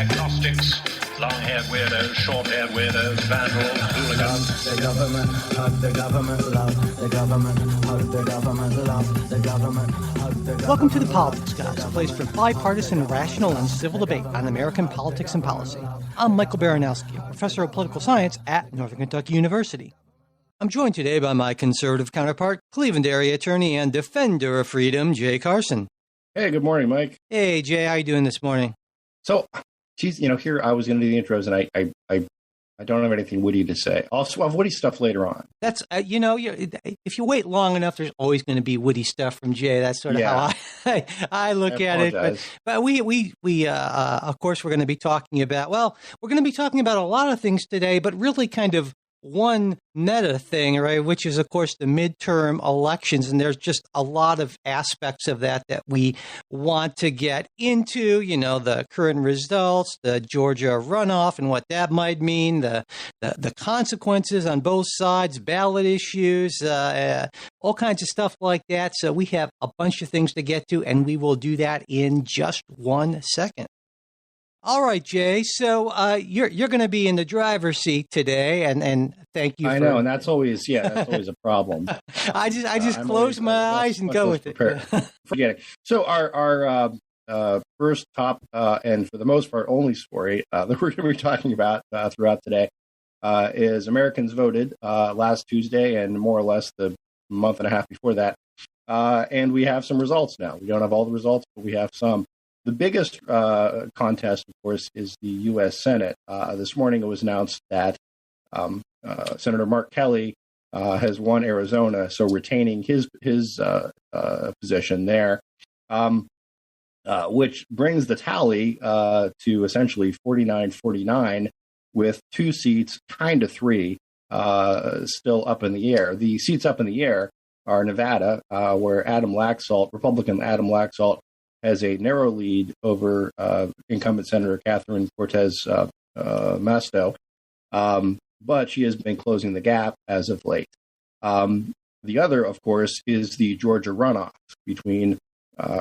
agnostics, long-haired weirdos, short-haired weirdos, vandals, hooligans. The government, hug the government, love the government, hug the government, love the government, hug the government. Welcome to The Politics Guys, a place for bipartisan, rational, and civil debate on American politics and policy. I'm Michael Baranowski, a professor of political science at Northern Kentucky University. I'm joined today by my conservative counterpart, Cleveland area attorney and defender of freedom, Jay Carson. Hey, good morning, Mike. Hey, Jay, how you doing this morning? So, geez, here I was going to do the intros, and I don't have anything witty to say. I'll have witty stuff later on. That's, if you wait long enough, there's always going to be witty stuff from Jay. That's sort of how I look at it. But we of course, we're going to be talking about, we're going to be talking about a lot of things today, but really kind of one meta thing, right, which is, of course, the midterm elections. And there's just a lot of aspects of that we want to get into, the current results, the Georgia runoff and what that might mean, the consequences on both sides, ballot issues, all kinds of stuff like that. So we have a bunch of things to get to, and we will do that in just 1 second. All right, Jay. So you're going to be in the driver's seat today, and thank you. I know, and that's always a problem. I just close my eyes and go with it. Forget it. So our first top and for the most part only story that we're going to be talking about throughout today is Americans voted last Tuesday and more or less the month and a half before that, and we have some results now. We don't have all the results, but we have some. The biggest contest, of course, is the U.S. Senate. This morning it was announced that Senator Mark Kelly has won Arizona, so retaining his position there, which brings the tally to essentially 49-49, with 2 seats, kind of 3, still up in the air. The seats up in the air are Nevada, where Republican Adam Laxalt, has a narrow lead over incumbent Senator Catherine Cortez Masto, but she has been closing the gap as of late. The other, of course, is the Georgia runoff between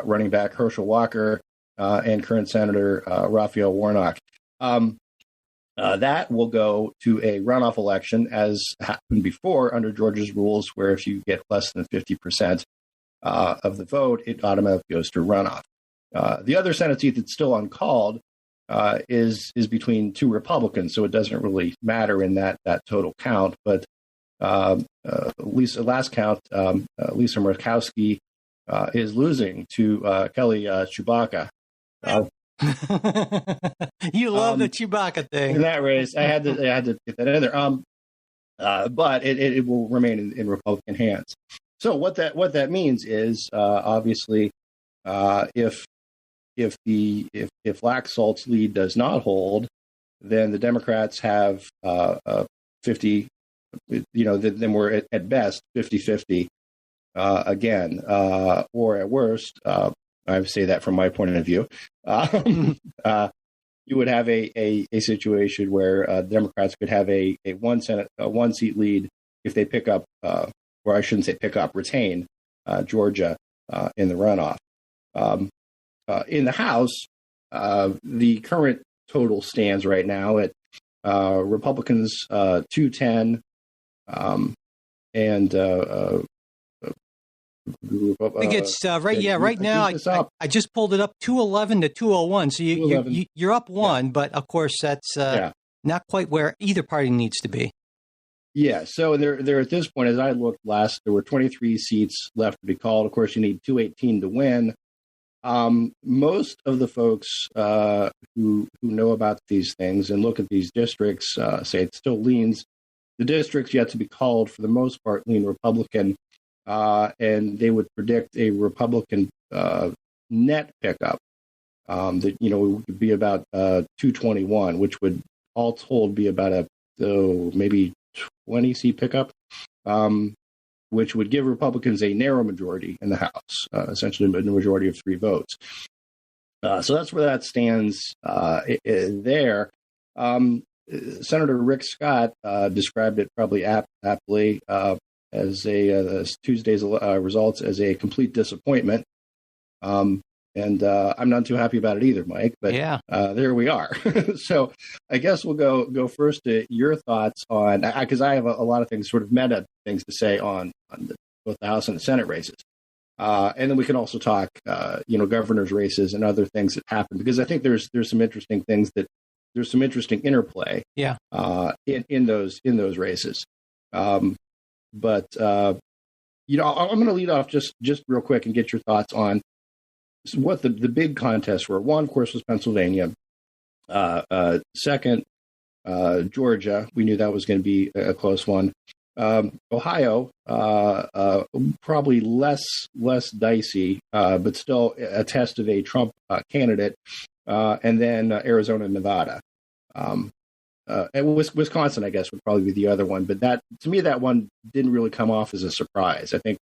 running back Herschel Walker and current Senator Raphael Warnock. That will go to a runoff election, as happened before under Georgia's rules, where if you get less than 50% of the vote, it automatically goes to runoff. The other Senate seat that's still uncalled is between 2 Republicans, so it doesn't really matter in that total count. But Lisa Murkowski is losing to Kelly Chewbacca. You love the Chewbacca thing. In that race, I had to get that in there. But it will remain in Republican hands. So what that means is obviously if Laxalt's lead does not hold, then the Democrats have 50. Then we're at best 50-50 again, or at worst, I would say that from my point of view, you would have a situation where Democrats could have a 1 seat lead if they pick up, or I shouldn't say pick up, retain Georgia in the runoff. In the House, the current total stands right now at Republicans 210, and I think it's right now. I just pulled it up 211 to 201. So you're up 1, but of course that's not quite where either party needs to be. Yeah, so there at this point, as I looked last, there were 23 seats left to be called. Of course, you need 218 to win. Most of the folks who know about these things and look at these districts say it still leans. The districts yet to be called, for the most part, lean Republican, and they would predict a Republican net pickup that would be about 221, which would all told be about maybe 20 seat pickup, which would give Republicans a narrow majority in the House, essentially a majority of 3 votes. So that's where that stands there. Senator Rick Scott described it probably aptly as Tuesday's results as a complete disappointment. And I'm not too happy about it either, Mike. But yeah, there we are. So I guess we'll go first to your thoughts on, because I have a lot of things, sort of meta things to say on both the House and the Senate races. And then we can also talk, governor's races and other things that happen, because I think there's some interesting things there's some interesting interplay. Yeah. In those races. I'm going to lead off just real quick and get your thoughts on what the big contests were. One, of course, was Pennsylvania. Second, Georgia. We knew that was going to be a close one. Ohio, probably less dicey, but still a test of a Trump candidate. And then Arizona and Nevada. And Wisconsin, I guess, would probably be the other one. But to me, that one didn't really come off as a surprise. I think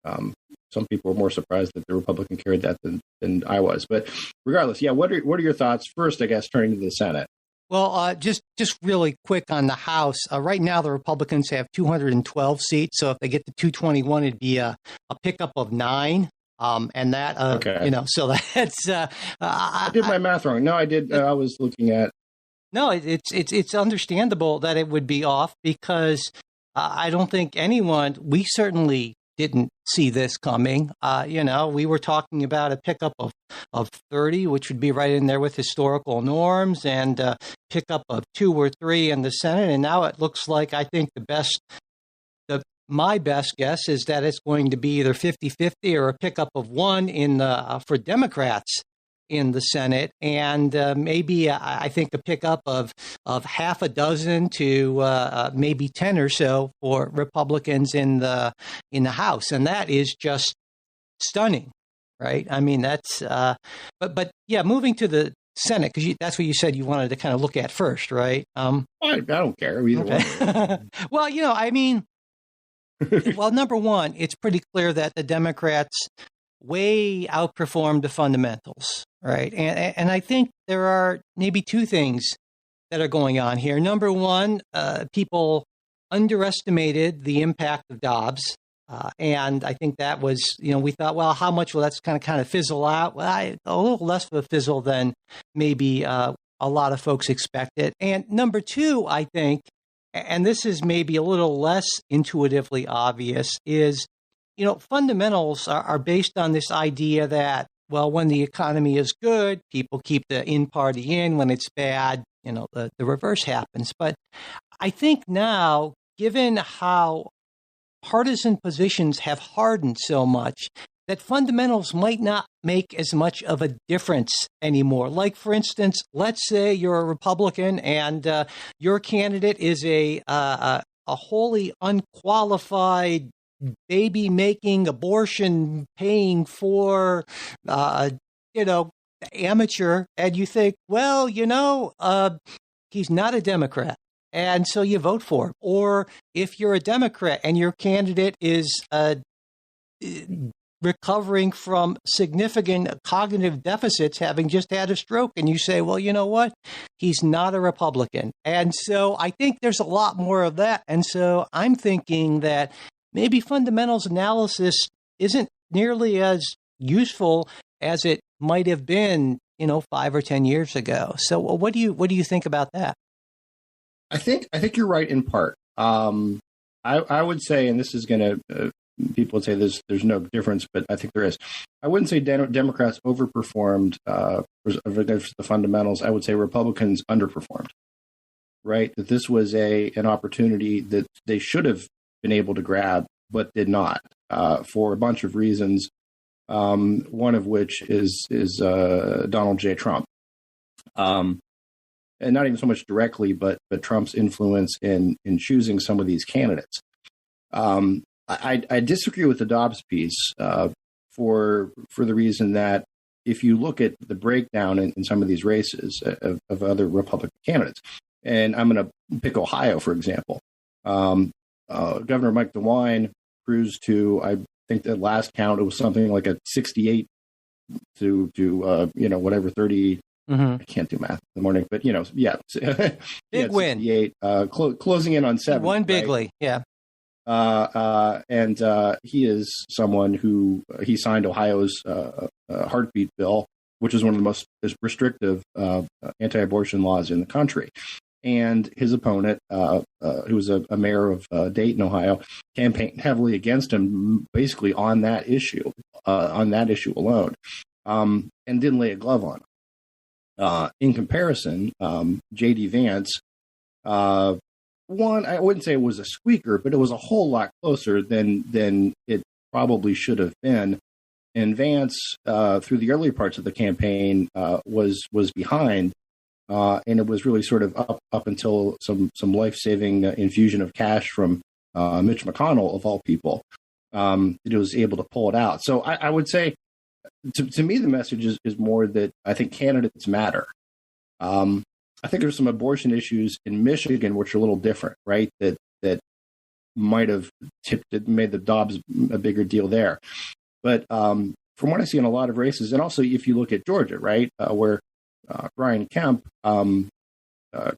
some people were more surprised that the Republican carried that than I was. But regardless, yeah, what are your thoughts? First, I guess, turning to the Senate. Well, just really quick on the House. Right now, the Republicans have 212 seats. So if they get to 221, it'd be a pickup of 9. And that, okay. So that's. I did my math wrong. No, I did. I was looking at. No, it's understandable that it would be off, because I don't think we certainly didn't see this coming. We were talking about a pickup of 30, which would be right in there with historical norms, and pickup of 2 or 3 in the Senate. And now it looks like, I think my best guess is that it's going to be either 50-50 or a pickup of 1 for Democrats in the Senate, and maybe I think a pickup of half a dozen to maybe 10 or so for Republicans in the House, and that is just stunning, right? I mean, that's but yeah, moving to the Senate, because that's what you said you wanted to kind of look at first, right? I don't care either one. Well, I mean, well, number one, it's pretty clear that the Democrats way outperformed the fundamentals, right? And I think there are maybe 2 things that are going on here. Number one, people underestimated the impact of Dobbs. And I think that was, we thought, well, how much will that's kind of fizzle out? Well, a little less of a fizzle than maybe a lot of folks expected. And number 2, I think, and this is maybe a little less intuitively obvious, is fundamentals are based on this idea that, well, when the economy is good, people keep the in party in. When it's bad, the reverse happens. But I think now, given how partisan positions have hardened so much, that fundamentals might not make as much of a difference anymore. Like, for instance, let's say you're a Republican and your candidate is a wholly unqualified, baby-making, abortion-paying for, amateur, and you think, well, he's not a Democrat, and so you vote for him. Or if you're a Democrat and your candidate is recovering from significant cognitive deficits, having just had a stroke, and you say, well, you know what? He's not a Republican. And so I think there's a lot more of that. And so I'm thinking that maybe fundamentals analysis isn't nearly as useful as it might have been, 5 or 10 years ago. So what do you think about that? I think you're right in part. I would say, and this is going to, people would say there's no difference, but I think there is. I wouldn't say Democrats overperformed against the fundamentals. I would say Republicans underperformed, right? That this was an opportunity that they should have been able to grab, but did not, for a bunch of reasons. One of which is Donald J. Trump, and not even so much directly, but Trump's influence in choosing some of these candidates. I disagree with the Dobbs piece for the reason that if you look at the breakdown in some of these races of other Republican candidates, and I'm going to pick Ohio, for example, Governor Mike DeWine cruised to, I think the last count, it was something like a 68 to whatever, 30. Mm-hmm. I can't do math in the morning, but yeah. Big win. 68, closing in on 7. One bigly, right? Yeah. And he is someone who he signed Ohio's heartbeat bill, which is one of the most restrictive anti-abortion laws in the country. And his opponent, who was a mayor of Dayton, Ohio, campaigned heavily against him, basically on that issue alone, and didn't lay a glove on him. In comparison, J.D. Vance, one, I wouldn't say it was a squeaker, but it was a whole lot closer than it probably should have been. And Vance, through the early parts of the campaign, was behind. And it was really sort of up until some life-saving infusion of cash from Mitch McConnell, of all people, that it was able to pull it out. So I would say, to me, the message is more that I think candidates matter. I think there's some abortion issues in Michigan which are a little different, right? That might have made the Dobbs a bigger deal there. But from what I see in a lot of races, and also if you look at Georgia, right, where Brian Kemp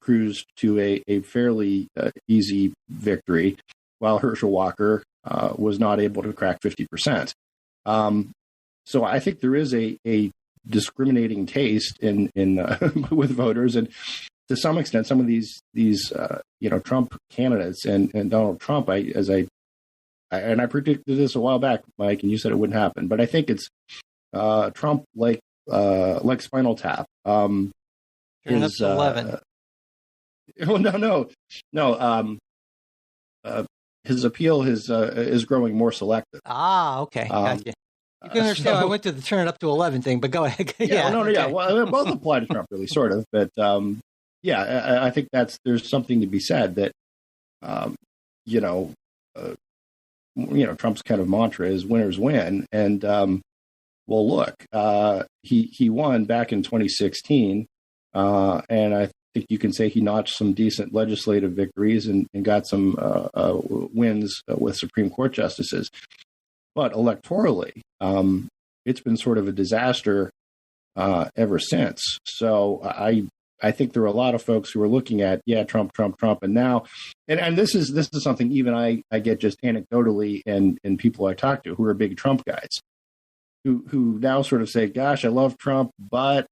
cruised to a fairly easy victory, while Herschel Walker was not able to crack 50%. So I think there is a discriminating taste in with voters, and to some extent, some of these Trump candidates and Donald Trump. I predicted this a while back, Mike, and you said it wouldn't happen, but I think it's Trump like Spinal Tap. Turn up to 11. No. His appeal is growing more selective. Okay, gotcha. You can understand. I went to the turn it up to 11 thing, but go ahead. Yeah. Well, both apply to Trump, really, sort of. But I think there's something to be said that, Trump's kind of mantra is winners win, and well, look, he won back in 2016, and I think you can say he notched some decent legislative victories and got some wins with Supreme Court justices. But electorally, it's been sort of a disaster ever since. So I think there are a lot of folks who are looking at, Trump, and now, and this is something even I get just anecdotally and people I talk to who are big Trump guys, who now sort of say, gosh, I love Trump, but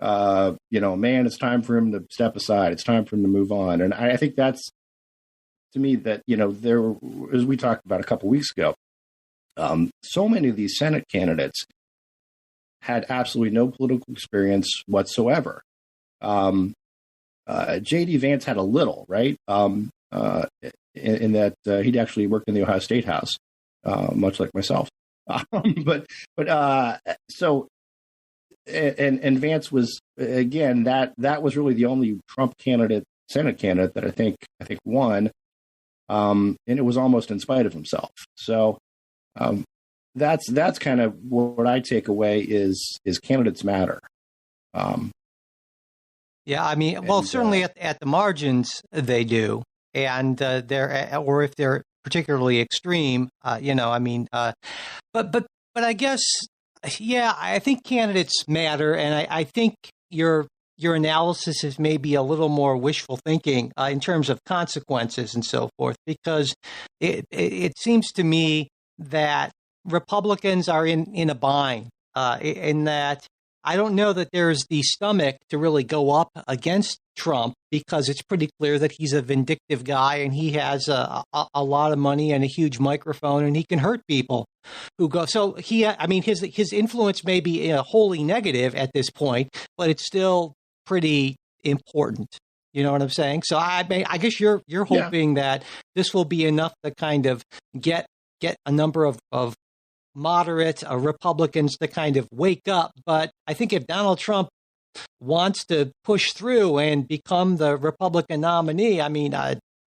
man, it's time for him to step aside. It's time for him to move on. And I think that's, to me, that, there, as we talked about a couple weeks ago, so many of these Senate candidates had absolutely no political experience whatsoever. J.D. Vance had a little, right? In that he'd actually worked in the Ohio State House, much like myself. So Vance was, again, that was really the only Trump Senate candidate that I think won, and it was almost in spite of himself. So that's kind of what I take away is candidates matter. Certainly at the margins they do, and or if they're particularly extreme, but I guess, I think candidates matter, and I think your analysis is maybe a little more wishful thinking in terms of consequences and so forth, because it seems to me that Republicans are in a bind, in that I don't know that there's the stomach to really go up against Trump, because it's pretty clear that he's a vindictive guy and he has a lot of money and a huge microphone, and he can hurt people who go. So his influence may be wholly negative at this point, but it's still pretty important. You know what I'm saying? So I guess you're hoping that this will be enough to kind of get a number of moderate Republicans to kind of wake up. But I think if Donald Trump wants to push through and become the Republican nominee,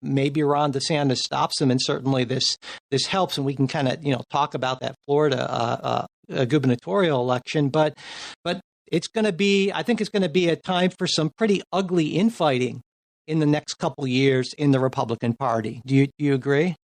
maybe Ron DeSantis stops him, and certainly this helps, and we can kind of talk about that Florida gubernatorial election. But it's going to be, I think it's going to be a time for some pretty ugly infighting in the next couple of years in the Republican Party. Do you agree?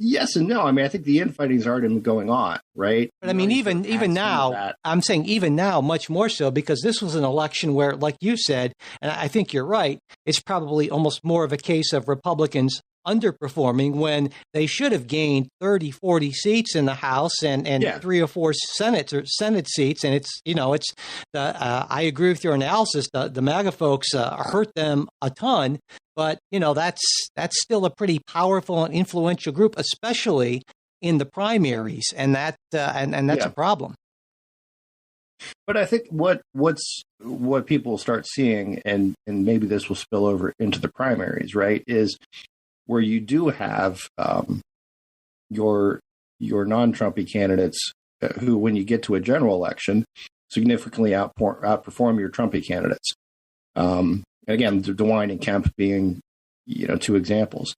Yes and no. I think the infighting's already been going on, right? But even now, I'm saying even now, much more so, because this was an election where, like you said, and I think you're right, it's probably almost more of a case of Republicans underperforming when they should have gained 30, 40 seats in the House and 3 or 4 Senate seats. And I agree with your analysis. The MAGA folks hurt them a ton, but that's still a pretty powerful and influential group, especially in the primaries, and that's a problem. But I think what people start seeing, and maybe this will spill over into the primaries, right, is where you do have your non-Trumpy candidates who, when you get to a general election, significantly outperform your Trumpy candidates. And again, DeWine and Kemp being 2 examples.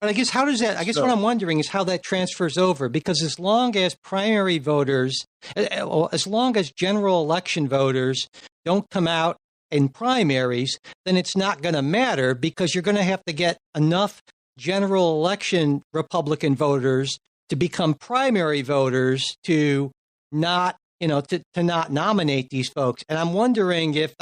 But I guess what I'm wondering is how that transfers over, because as long as primary voters, as long as general election voters don't come out in primaries, then it's not going to matter, because you're going to have to get enough general election Republican voters to become primary voters to not not nominate these folks. And I'm wondering if,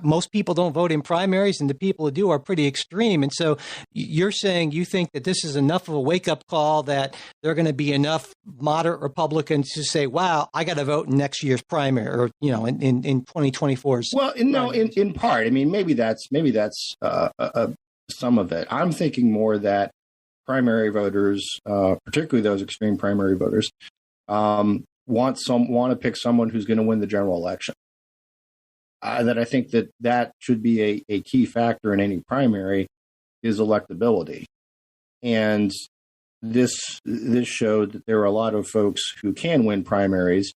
most people don't vote in primaries, and the people who do are pretty extreme. And so you're saying you think that this is enough of a wake-up call that there are going to be enough moderate Republicans to say, wow, I got to vote in next year's primary, or, in 2024's. Well, in part, maybe that's some of it. I'm thinking more that primary voters, particularly those extreme primary voters, want to pick someone who's going to win the general election. That I think that should be a key factor in any primary, is electability. And this showed that there are a lot of folks who can win primaries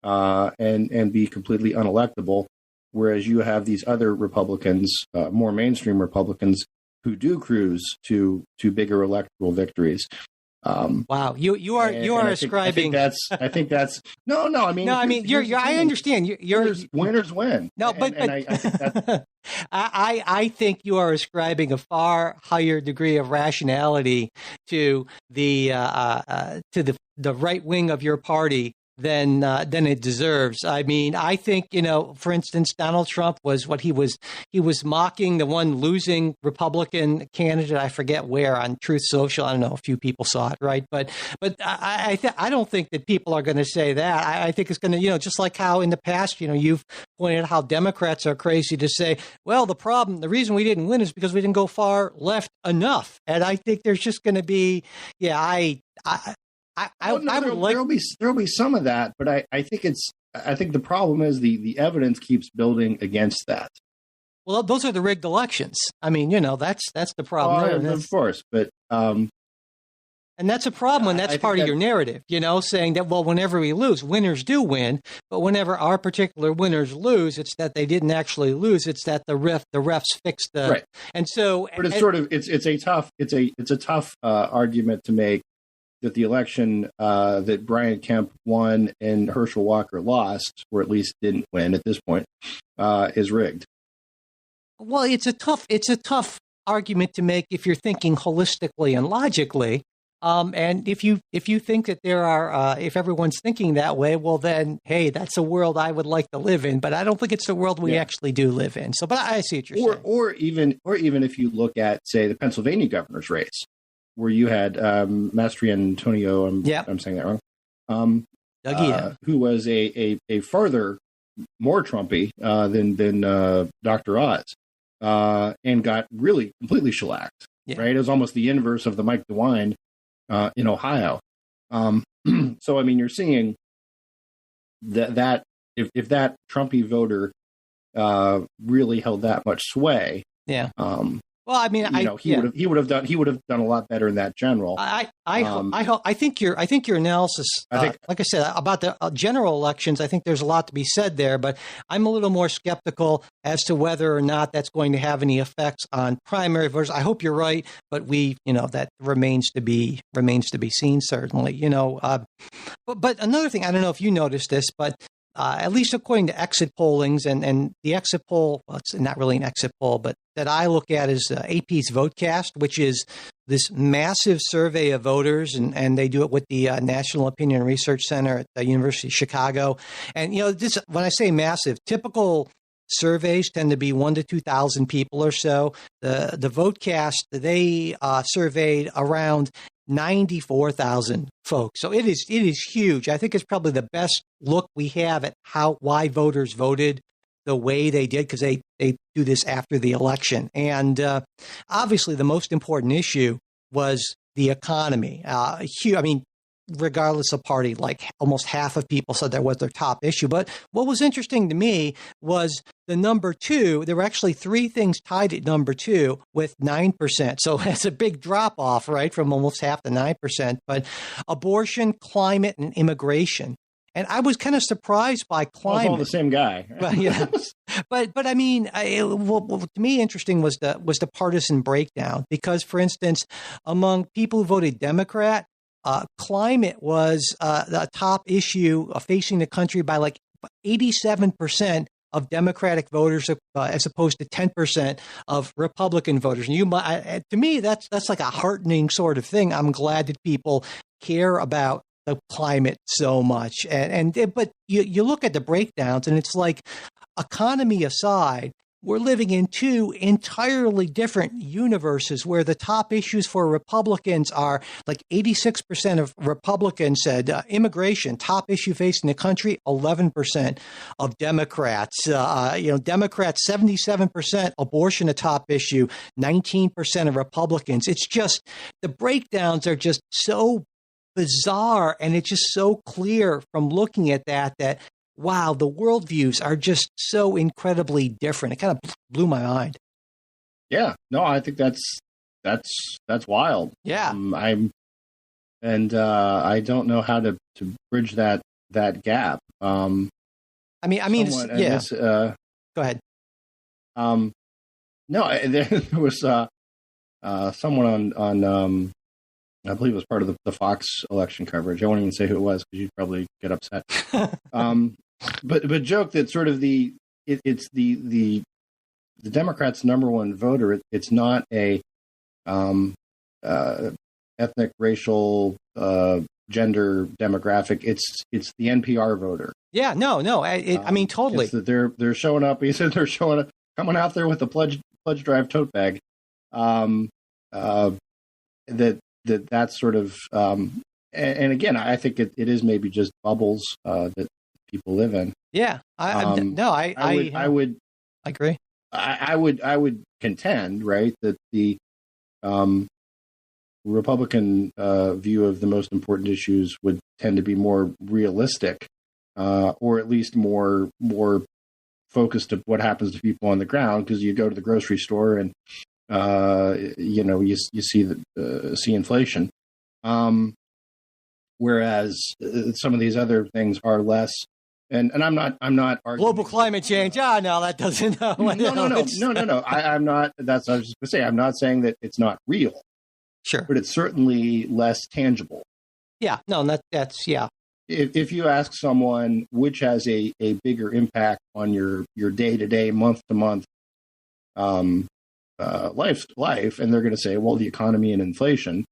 and be completely unelectable, whereas you have these other Republicans, more mainstream Republicans, who do cruise to bigger electoral victories. Wow, you are ascribing. I think that's no. I understand. Winners win. No, I think you are ascribing a far higher degree of rationality to the right wing of your party than it deserves. I think, for instance, Donald Trump was mocking the one losing Republican candidate. I forget where, on Truth Social. I don't know. A few people saw it, right? But I don't think that people are going to say that. I think it's going to, just like how in the past, you've pointed out how Democrats are crazy to say, well, the reason we didn't win is because we didn't go far left enough. And I think there's just going to be, there'll be some of that, but I think the problem is the evidence keeps building against that. Well, those are the rigged elections. That's the problem. Of course, but and that's a problem when that's part of your narrative. Saying that, well, whenever we lose, winners do win, but whenever our particular winners lose, it's that they didn't actually lose. It's that the refs fixed the right. And so, but it's a tough argument to make, that the election that Brian Kemp won and Herschel Walker lost, or at least didn't win at this point, is rigged. Well, it's a tough argument to make if you're thinking holistically and logically. And if you think that there are, if everyone's thinking that way, well, then, hey, that's a world I would like to live in. But I don't think it's the world we actually do live in. So, but I see what you're saying. Or even if you look at, say, the Pennsylvania governor's race, where you had Mastriantonio, I'm saying that wrong, who was a farther more Trumpy than Dr. Oz, and got really completely shellacked. Yeah. Right, it was almost the inverse of the Mike DeWine in Ohio. So you're seeing that if that Trumpy voter really held that much sway, well, he would have done a lot better in that general. I think your analysis, like I said, about the general elections, I think there's a lot to be said there, but I'm a little more skeptical as to whether or not that's going to have any effects on primary voters. I hope you're right, but that remains to be seen, certainly. But another thing, I don't know if you noticed this, but at least according to exit pollings, and the exit poll, well, it's not really an exit poll, but that I look at is AP's VoteCast, which is this massive survey of voters, and they do it with the National Opinion Research Center at the University of Chicago. And, when I say massive, typical surveys tend to be 1,000 to 2,000 people or so. The VoteCast, they surveyed around 94,000 folks. So it is huge. I think it's probably the best look we have at why voters voted the way they did, because they do this after the election. And obviously the most important issue was the economy. Regardless of party, like almost half of people said that was their top issue. But what was interesting to me was the number two. There were actually three things tied at number two with 9%. So that's a big drop off, right, from almost half to 9%. But abortion, climate, and immigration. And I was kind of surprised by climate. It's all the same guy. But, yeah. but I mean, what to me interesting was the partisan breakdown, because, for instance, among people who voted Democrat, climate was the top issue facing the country by like 87% of Democratic voters, as opposed to 10% of Republican voters. And to me, that's like a heartening sort of thing. I'm glad that people care about the climate so much. But you look at the breakdowns, and it's like, economy aside, we're living in two entirely different universes where the top issues for Republicans are like 86% of Republicans said immigration, top issue facing the country, 11% of Democrats. Democrats, 77%, abortion, a top issue, 19% of Republicans. It's just, the breakdowns are just so bizarre, and it's just so clear from looking at that wow, the worldviews are just so incredibly different. It kind of blew my mind. Yeah, no, I think that's wild. Yeah, I don't know how to bridge that gap. Yeah. Go ahead. No, there was someone on I believe it was part of the Fox election coverage. I won't even say who it was because you'd probably get upset. But joke that sort of it's the Democrats' number one voter. It's not a ethnic, racial, gender demographic. It's the NPR voter. Yeah, no. I mean, totally. It's that they're showing up. He said they're showing up, coming out there with a pledge drive tote bag. That's sort of and again, I think it is maybe just bubbles that people live in. Yeah, I would agree. I would contend, right, that the Republican view of the most important issues would tend to be more realistic, or at least more focused on what happens to people on the ground. Because you go to the grocery store and you see inflation, whereas some of these other things are less. And I'm not arguing global climate change. No, that doesn't. No. I'm not. That's what I was just going to say. I'm not saying that it's not real. Sure, but it's certainly less tangible. Yeah. No, that's yeah. If you ask someone which has a bigger impact on your day-to-day, month-to-month life, and they're going to say, well, the economy and inflation.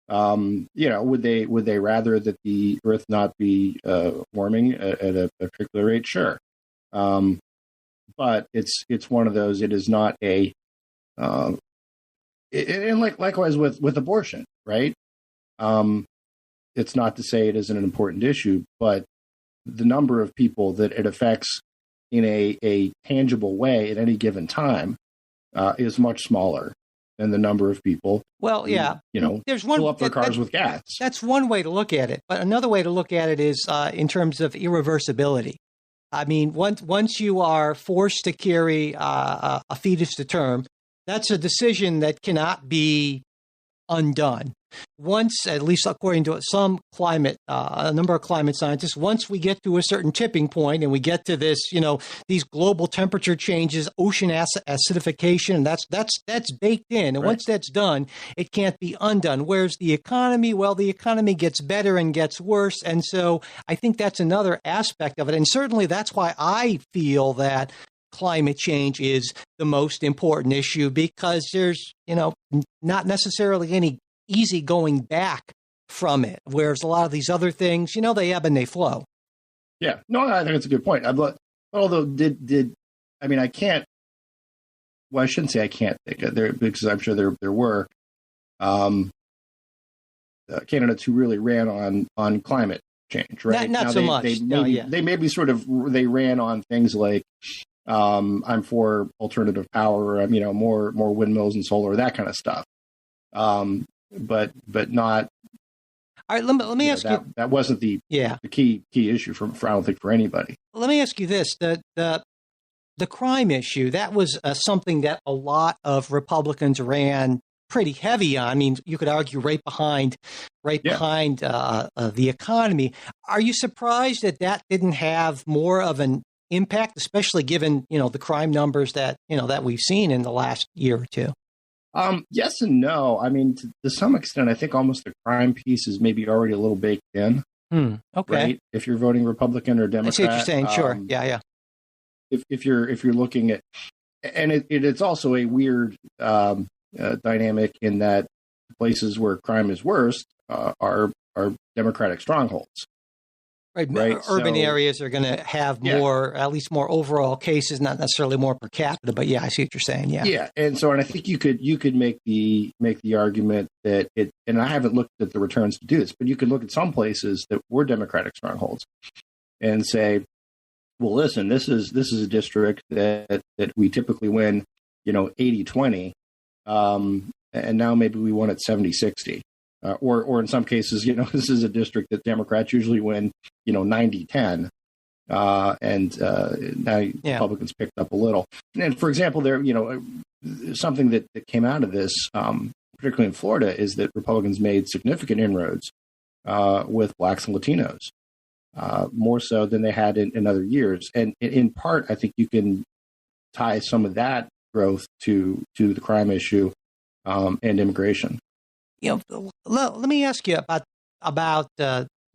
Would they rather that the Earth not be warming at a particular rate? Sure, but it's one of those. It is not a, and likewise with abortion, right? It's not to say it isn't an important issue, but the number of people that it affects in a tangible way at any given time is much smaller than the number of people. Well, yeah, there's fill up their cars with gas. That's one way to look at it, but another way to look at it is in terms of irreversibility. I mean, once you are forced to carry a fetus to term, that's a decision that cannot be undone. Once, at least according to some a number of climate scientists, once we get to a certain tipping point and we get to this, these global temperature changes, ocean acidification, and that's baked in. And right. Once that's done, it can't be undone. Whereas the economy, the economy gets better and gets worse. And so I think that's another aspect of it. And certainly that's why I feel that climate change is the most important issue, because there's, not necessarily any easy going back from it, whereas a lot of these other things, they ebb and they flow. Yeah, no, I think it's a good point. Although did I mean, I can't. Well, I shouldn't say I can't think there, because I'm sure there were candidates who really ran on climate change, right? Not so much. They maybe sort of they ran on things like I'm for alternative power, more windmills and solar, that kind of stuff. But not. All right, let me ask you. That wasn't the key issue for I don't think for anybody. Let me ask you this: the crime issue, that was something that a lot of Republicans ran pretty heavy on. I mean, you could argue right behind the economy. Are you surprised that didn't have more of an impact, especially given the crime numbers that we've seen in the last year or two? Yes and no. I mean, to some extent, I think almost the crime piece is maybe already a little baked in. Okay. Right? If you're voting Republican or Democrat. I see what you're saying. Sure. Yeah. If you're looking at, and it's also a weird dynamic in that places where crime is worst are Democratic strongholds. Right. Urban areas are going to have more, at least more overall cases, not necessarily more per capita. But I see what you're saying. Yeah. Yeah, and I think you could make the argument that and I haven't looked at the returns to do this, but you could look at some places that were Democratic strongholds and say, well, listen, this is a district that we typically win, 80-20, and now maybe we won it 70-60. Or in some cases, this is a district that Democrats usually win, 90-10, and now Republicans picked up a little. And for example, there, something that came out of this, particularly in Florida, is that Republicans made significant inroads with Blacks and Latinos, more so than they had in other years. And in part, I think you can tie some of that growth to the crime issue and immigration. Let me ask you about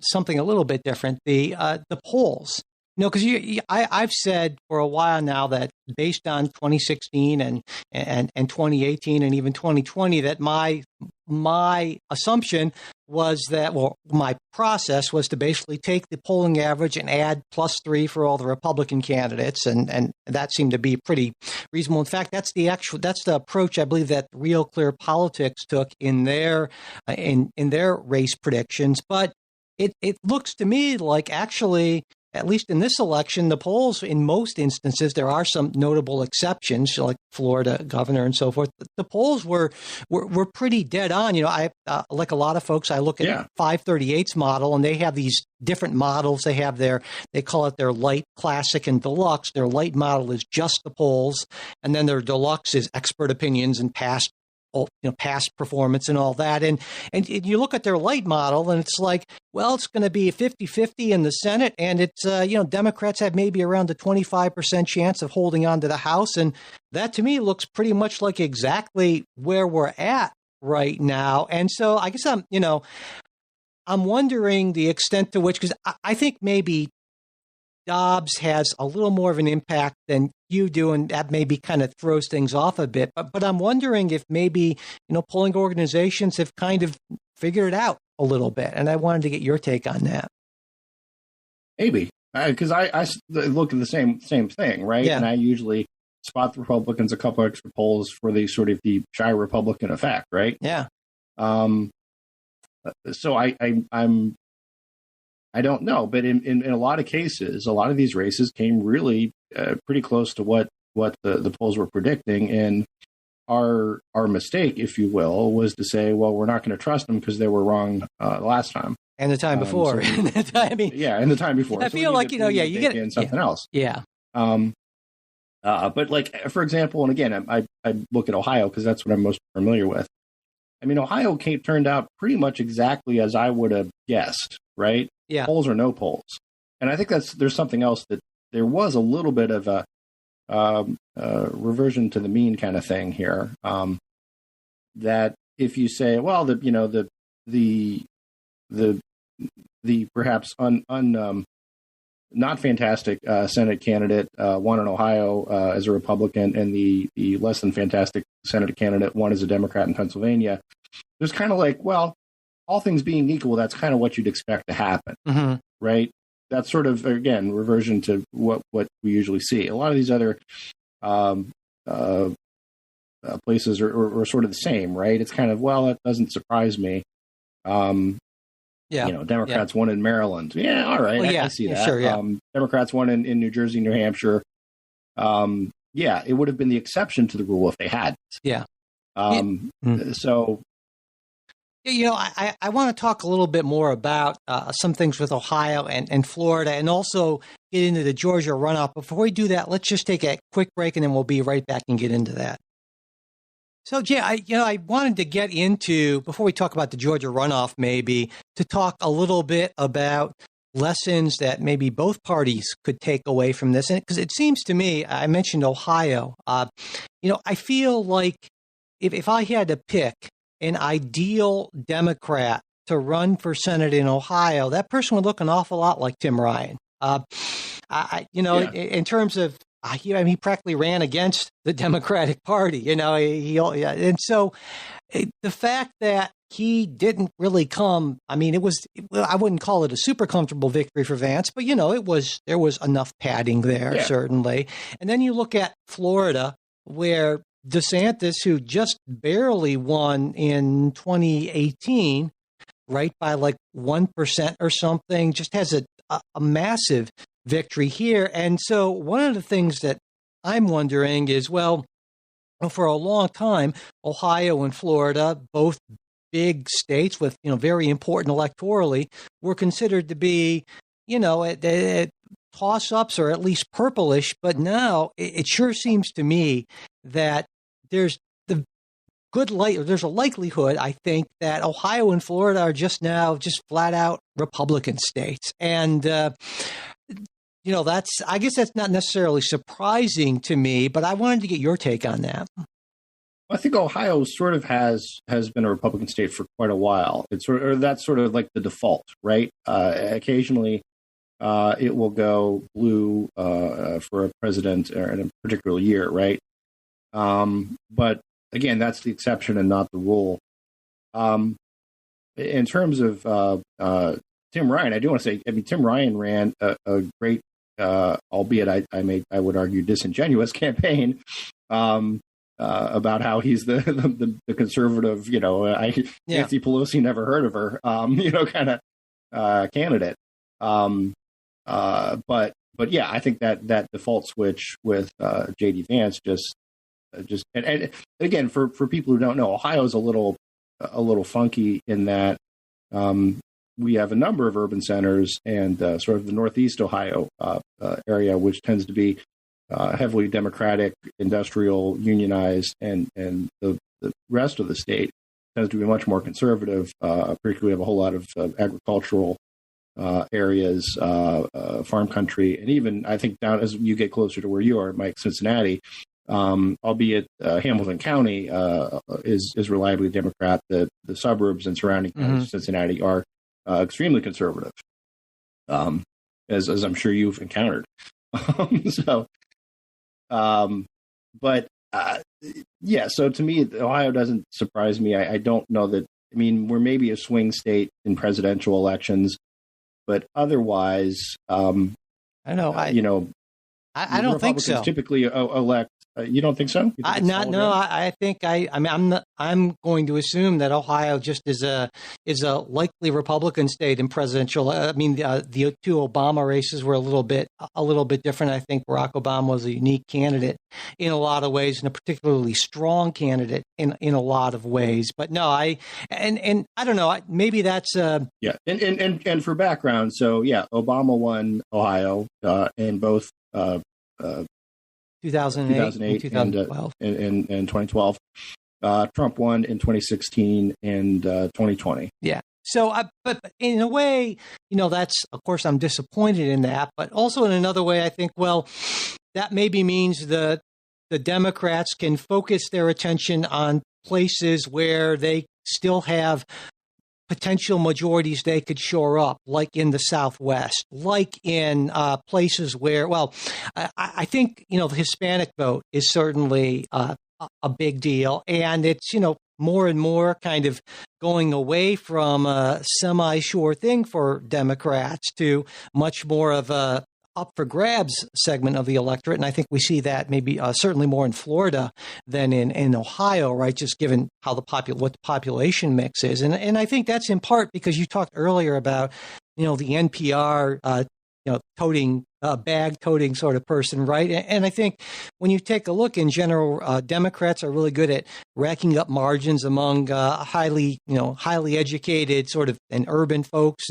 something a little bit different. The polls, because I've said for a while now that based on 2016 and 2018 and even 2020, that my assumption was that, my process was to basically take the polling average and add +3 for all the Republican candidates, and that seemed to be pretty reasonable. In fact, that's the approach I believe that Real Clear Politics took in their race predictions. But it looks to me like, actually, at least in this election, the polls, in most instances, there are some notable exceptions, like Florida governor and so forth. The polls were pretty dead on. I like a lot of folks, I look at 538's model, and they have these different models. They call it their light, classic, and deluxe. Their light model is just the polls, and then their deluxe is expert opinions and past performance and all that. And you look at their light model, and it's like, well, it's going to be a 50-50 in the Senate, and it's, Democrats have maybe around a 25% chance of holding on to the House. And that, to me, looks pretty much like exactly where we're at right now. And so I guess I'm wondering the extent to which, because I think maybe Dobbs has a little more of an impact than you do, and that maybe kind of throws things off a bit. But I'm wondering if maybe, polling organizations have kind of figured it out a little bit. And I wanted to get your take on that. Maybe, because I look at the same thing, right? Yeah. And I usually spot the Republicans a couple extra polls for the sort of the shy Republican effect, right? Yeah. So I don't know, but in a lot of cases, a lot of these races came really pretty close to what the polls were predicting. And our mistake, if you will, was to say, well, we're not going to trust them because they were wrong last time. And the time before. And the time before. I feel like, you get in something else. Yeah. But like, for example, and again, I look at Ohio because that's what I'm most familiar with. I mean, Ohio turned out pretty much exactly as I would have guessed, right? Yeah. Polls or no polls. And I think there's something else, that there was a little bit of a reversion to the mean kind of thing here. That if you say, well, the perhaps not fantastic Senate candidate won in Ohio as a Republican, and the less than fantastic Senate candidate won as a Democrat in Pennsylvania, there's kind of like, well, all things being equal, that's kind of what you'd expect to happen, right? that's sort of, again, reversion to what we usually see. A lot of these other places are sort of the same, right? It's kind of, well, it doesn't surprise me. Democrats won in Maryland. Yeah, all right, I see that. Sure, yeah. Democrats won in New Jersey, New Hampshire. It would have been the exception to the rule if they had. Yeah. So. I want to talk a little bit more about some things with Ohio and Florida, and also get into the Georgia runoff. Before we do that, let's just take a quick break, and then we'll be right back and get into that. So, Jay, I wanted to get into, before we talk about the Georgia runoff, maybe to talk a little bit about lessons that maybe both parties could take away from this. And because it seems to me, I mentioned Ohio, I feel like if I had to pick an ideal Democrat to run for Senate in Ohio, that person would look an awful lot like Tim Ryan. In terms of, he practically ran against the Democratic Party, and so the fact that he didn't really come, I wouldn't call it a super comfortable victory for Vance, but there was enough padding there, certainly. And then you look at Florida, where DeSantis, who just barely won in 2018, right, by like 1% or something, just has a massive victory here. And so one of the things that I'm wondering is, well, for a long time, Ohio and Florida, both big states with, very important electorally, were considered to be, toss-ups or at least purplish. But now it sure seems to me that there's a likelihood, I think, that Ohio and Florida are just flat out Republican states. And, I guess that's not necessarily surprising to me, but I wanted to get your take on that. I think Ohio sort of has been a Republican state for quite a while. That's sort of like the default, right? Occasionally, it will go blue for a president in a particular year, right? But again, that's the exception and not the rule. In terms of Tim Ryan, I do want to say, Tim Ryan ran a great, albeit I would argue disingenuous campaign about how he's the conservative, Nancy Pelosi never heard of her, kind of candidate. But yeah, I think that default switch with J.D. Vance just and again, for people who don't know, Ohio is a little funky in that we have a number of urban centers and sort of the Northeast Ohio area, which tends to be heavily Democratic, industrial, unionized, and the rest of the state tends to be much more conservative. Particularly, we have a whole lot of agricultural areas, farm country, and even I think down as you get closer to where you are, Mike, Cincinnati. Albeit Hamilton County is reliably Democrat. The suburbs and surrounding counties of Cincinnati are extremely conservative, as I'm sure you've encountered. So to me, Ohio doesn't surprise me. I don't know that. We're maybe a swing state in presidential elections, but otherwise, I don't think so. Typically elect. You don't think so? I think I'm going to assume that Ohio just is a likely Republican state in presidential. The two Obama races were a little bit different. I think Barack Obama was a unique candidate in a lot of ways, and a particularly strong candidate in a lot of ways. But no, I don't know. Maybe that's yeah. And for background, so yeah, Obama won Ohio in both 2008 and 2012. And 2012. Trump won in 2016 and 2020. Yeah. So, but in a way, that's, of course, I'm disappointed in that. But also in another way, I think, well, that maybe means the Democrats can focus their attention on places where they still have potential majorities they could shore up, like in the Southwest, like in places where, well, I think, the Hispanic vote is certainly a big deal. And it's, more and more kind of going away from a semi-sure thing for Democrats to much more of a up for grabs segment of the electorate. And I think we see that maybe certainly more in Florida than in Ohio, right? Just given how what the population mix is. And I think that's in part because you talked earlier about, the NPR, toting, bag toting sort of person, right? And I think when you take a look in general, Democrats are really good at racking up margins among highly educated sort of and urban folks.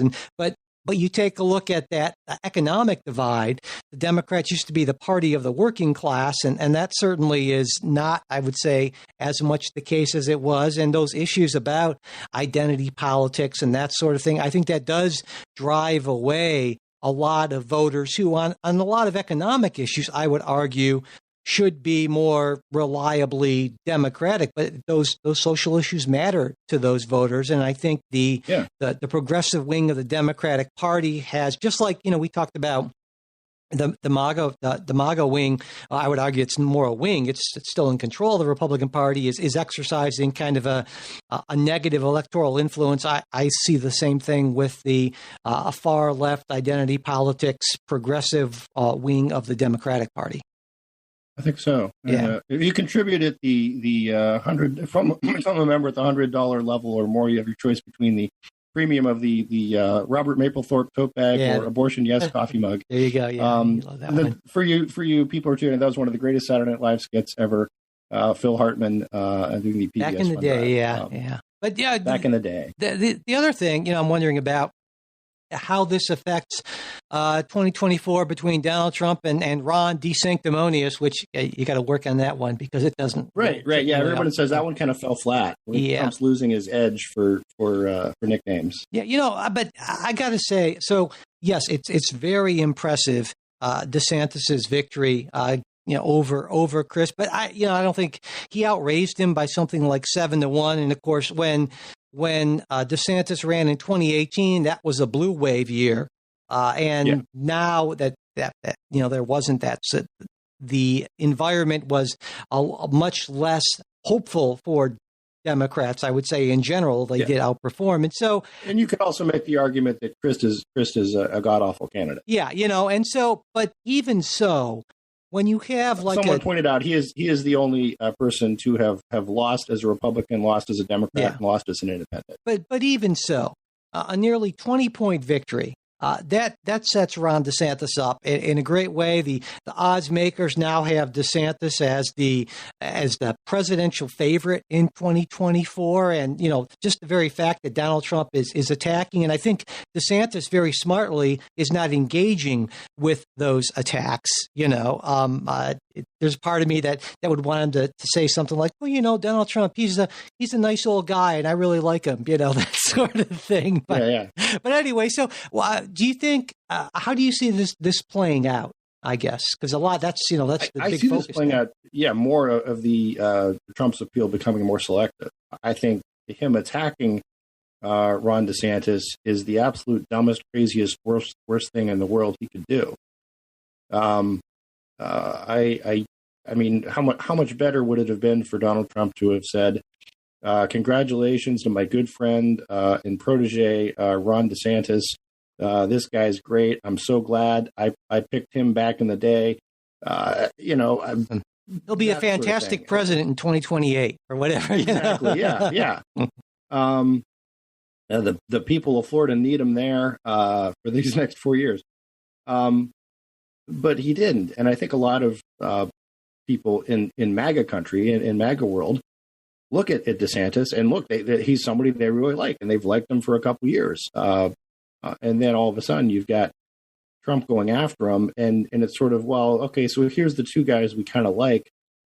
But you take a look at that economic divide. The Democrats used to be the party of the working class, and that certainly is not, I would say, as much the case as it was. And those issues about identity politics and that sort of thing, I think that does drive away a lot of voters who, on a lot of economic issues, I would argue, should be more reliably Democratic, but those social issues matter to those voters. And I think the progressive wing of the Democratic Party has, just like, we talked about the MAGA wing, I would argue it's more a wing. It's still in control of the Republican Party, is exercising kind of a negative electoral influence. I see the same thing with the far left identity politics progressive wing of the Democratic Party. I think so. Yeah. If you contributed the $100 from a member at the $100 level or more, you have your choice between the premium of the Robert Mapplethorpe tote bag or Abortion Yes coffee mug. There you go. Yeah, love that one. For you people who are tuning in, that was one of the greatest Saturday Night Live skits ever. Phil Hartman doing the PBS back in the day, But back in the day. The other thing, I'm wondering about how this affects 2024 between Donald Trump and Ron DeSanctimonious, which you got to work on that one because it doesn't. Right. Yeah, everybody says that one kind of fell flat. Trump's losing his edge for nicknames. Yeah, but I got to say, so yes, it's very impressive, DeSantis's victory. Over Chris, but I don't think he outraised him by something like 7-1. And of course, when DeSantis ran in 2018, that was a blue wave year. Now that there wasn't that, so the environment was a much less hopeful for Democrats, I would say in general. They did outperform. And you could also make the argument that Chris is a god-awful candidate. Yeah, but even so, when you have someone pointed out, he is the only person to have lost as a Republican, lost as a Democrat, and lost as an independent. But even so, a nearly 20-point victory that sets Ron DeSantis up in a great way. The odds makers now have DeSantis as the presidential favorite in 2024, and just the very fact that Donald Trump is attacking, and I think DeSantis very smartly is not engaging with those attacks. There's a part of me that would want him to say something like, well, Donald Trump, he's a nice old guy and I really like him, that sort of thing. But anyway, so do you think, how do you see this playing out, I guess? Because a lot, that's the big focus. I see this playing out, more of the Trump's appeal becoming more selective. I think him attacking Ron DeSantis is the absolute dumbest, craziest, worst thing in the world he could do. I mean, how much better would it have been for Donald Trump to have said, congratulations to my good friend and protege, Ron DeSantis. This guy's great. I'm so glad I picked him back in the day. He'll be a fantastic president in 2028 or whatever. Exactly. Yeah. The people of Florida need him there for these next 4 years. But he didn't. And I think a lot of people in MAGA country, in MAGA world, look at DeSantis and look, he's somebody they really like, and they've liked him for a couple years. And then all of a sudden you've got Trump going after him. And it's sort of, well, okay, so here's the two guys we kind of like.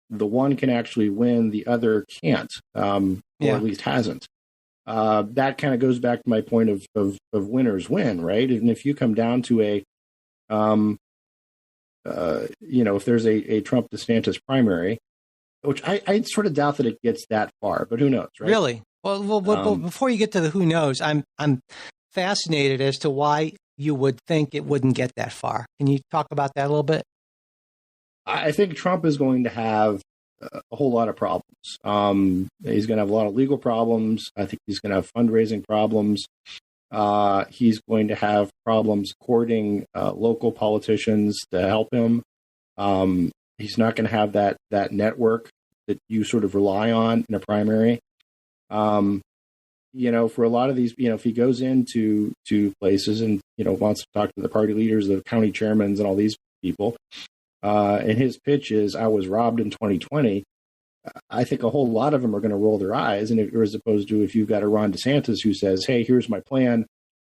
The one can actually win, the other can't, or at least hasn't. That kind of goes back to my point of winners win, right? And if you come down to if there's a Trump DeSantis primary, which I sort of doubt that it gets that far, but who knows, right? Really? Well, before you get to the who knows, I'm fascinated as to why you would think it wouldn't get that far. Can you talk about that a little bit? I think Trump is going to have a whole lot of problems. He's going to have a lot of legal problems. I think he's going to have fundraising problems. He's going to have problems courting local politicians to help him. He's not going to have that network that you sort of rely on in a primary. For a lot of these, if he goes into places and, wants to talk to the party leaders, the county chairmen and all these people, and his pitch is, I was robbed in 2020, I think a whole lot of them are going to roll their eyes. And as opposed to if you've got a Ron DeSantis who says, hey, here's my plan.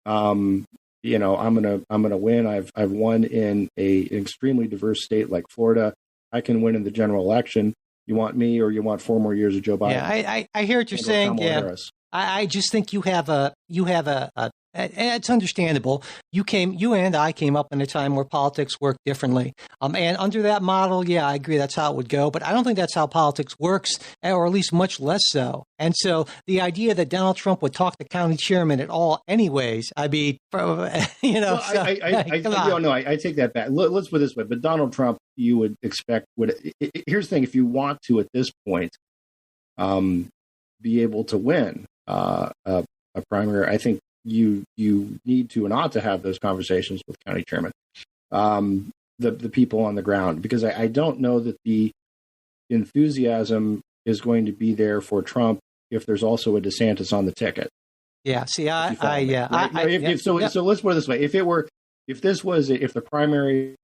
I'm going to win. I've won in an extremely diverse state like Florida. I can win in the general election. You want me, or you want 4 more years of Joe Biden? Yeah, I hear what you're saying. Yeah, I just think you have a. It's understandable. You and I came up in a time where politics worked differently. And under that model, yeah, I agree that's how it would go. But I don't think that's how politics works, or at least much less so. And so the idea that Donald Trump would talk to county chairman at all, anyways, I mean, Well, I take that back. Let's put it this way. But Donald Trump, you would expect here's the thing: if you want to at this point, be able to win a primary, I think you need to and ought to have those conversations with county chairman, the people on the ground, because I don't know that the enthusiasm is going to be there for Trump if there's also a DeSantis on the ticket. Yeah. See, So let's put it this way: if the primary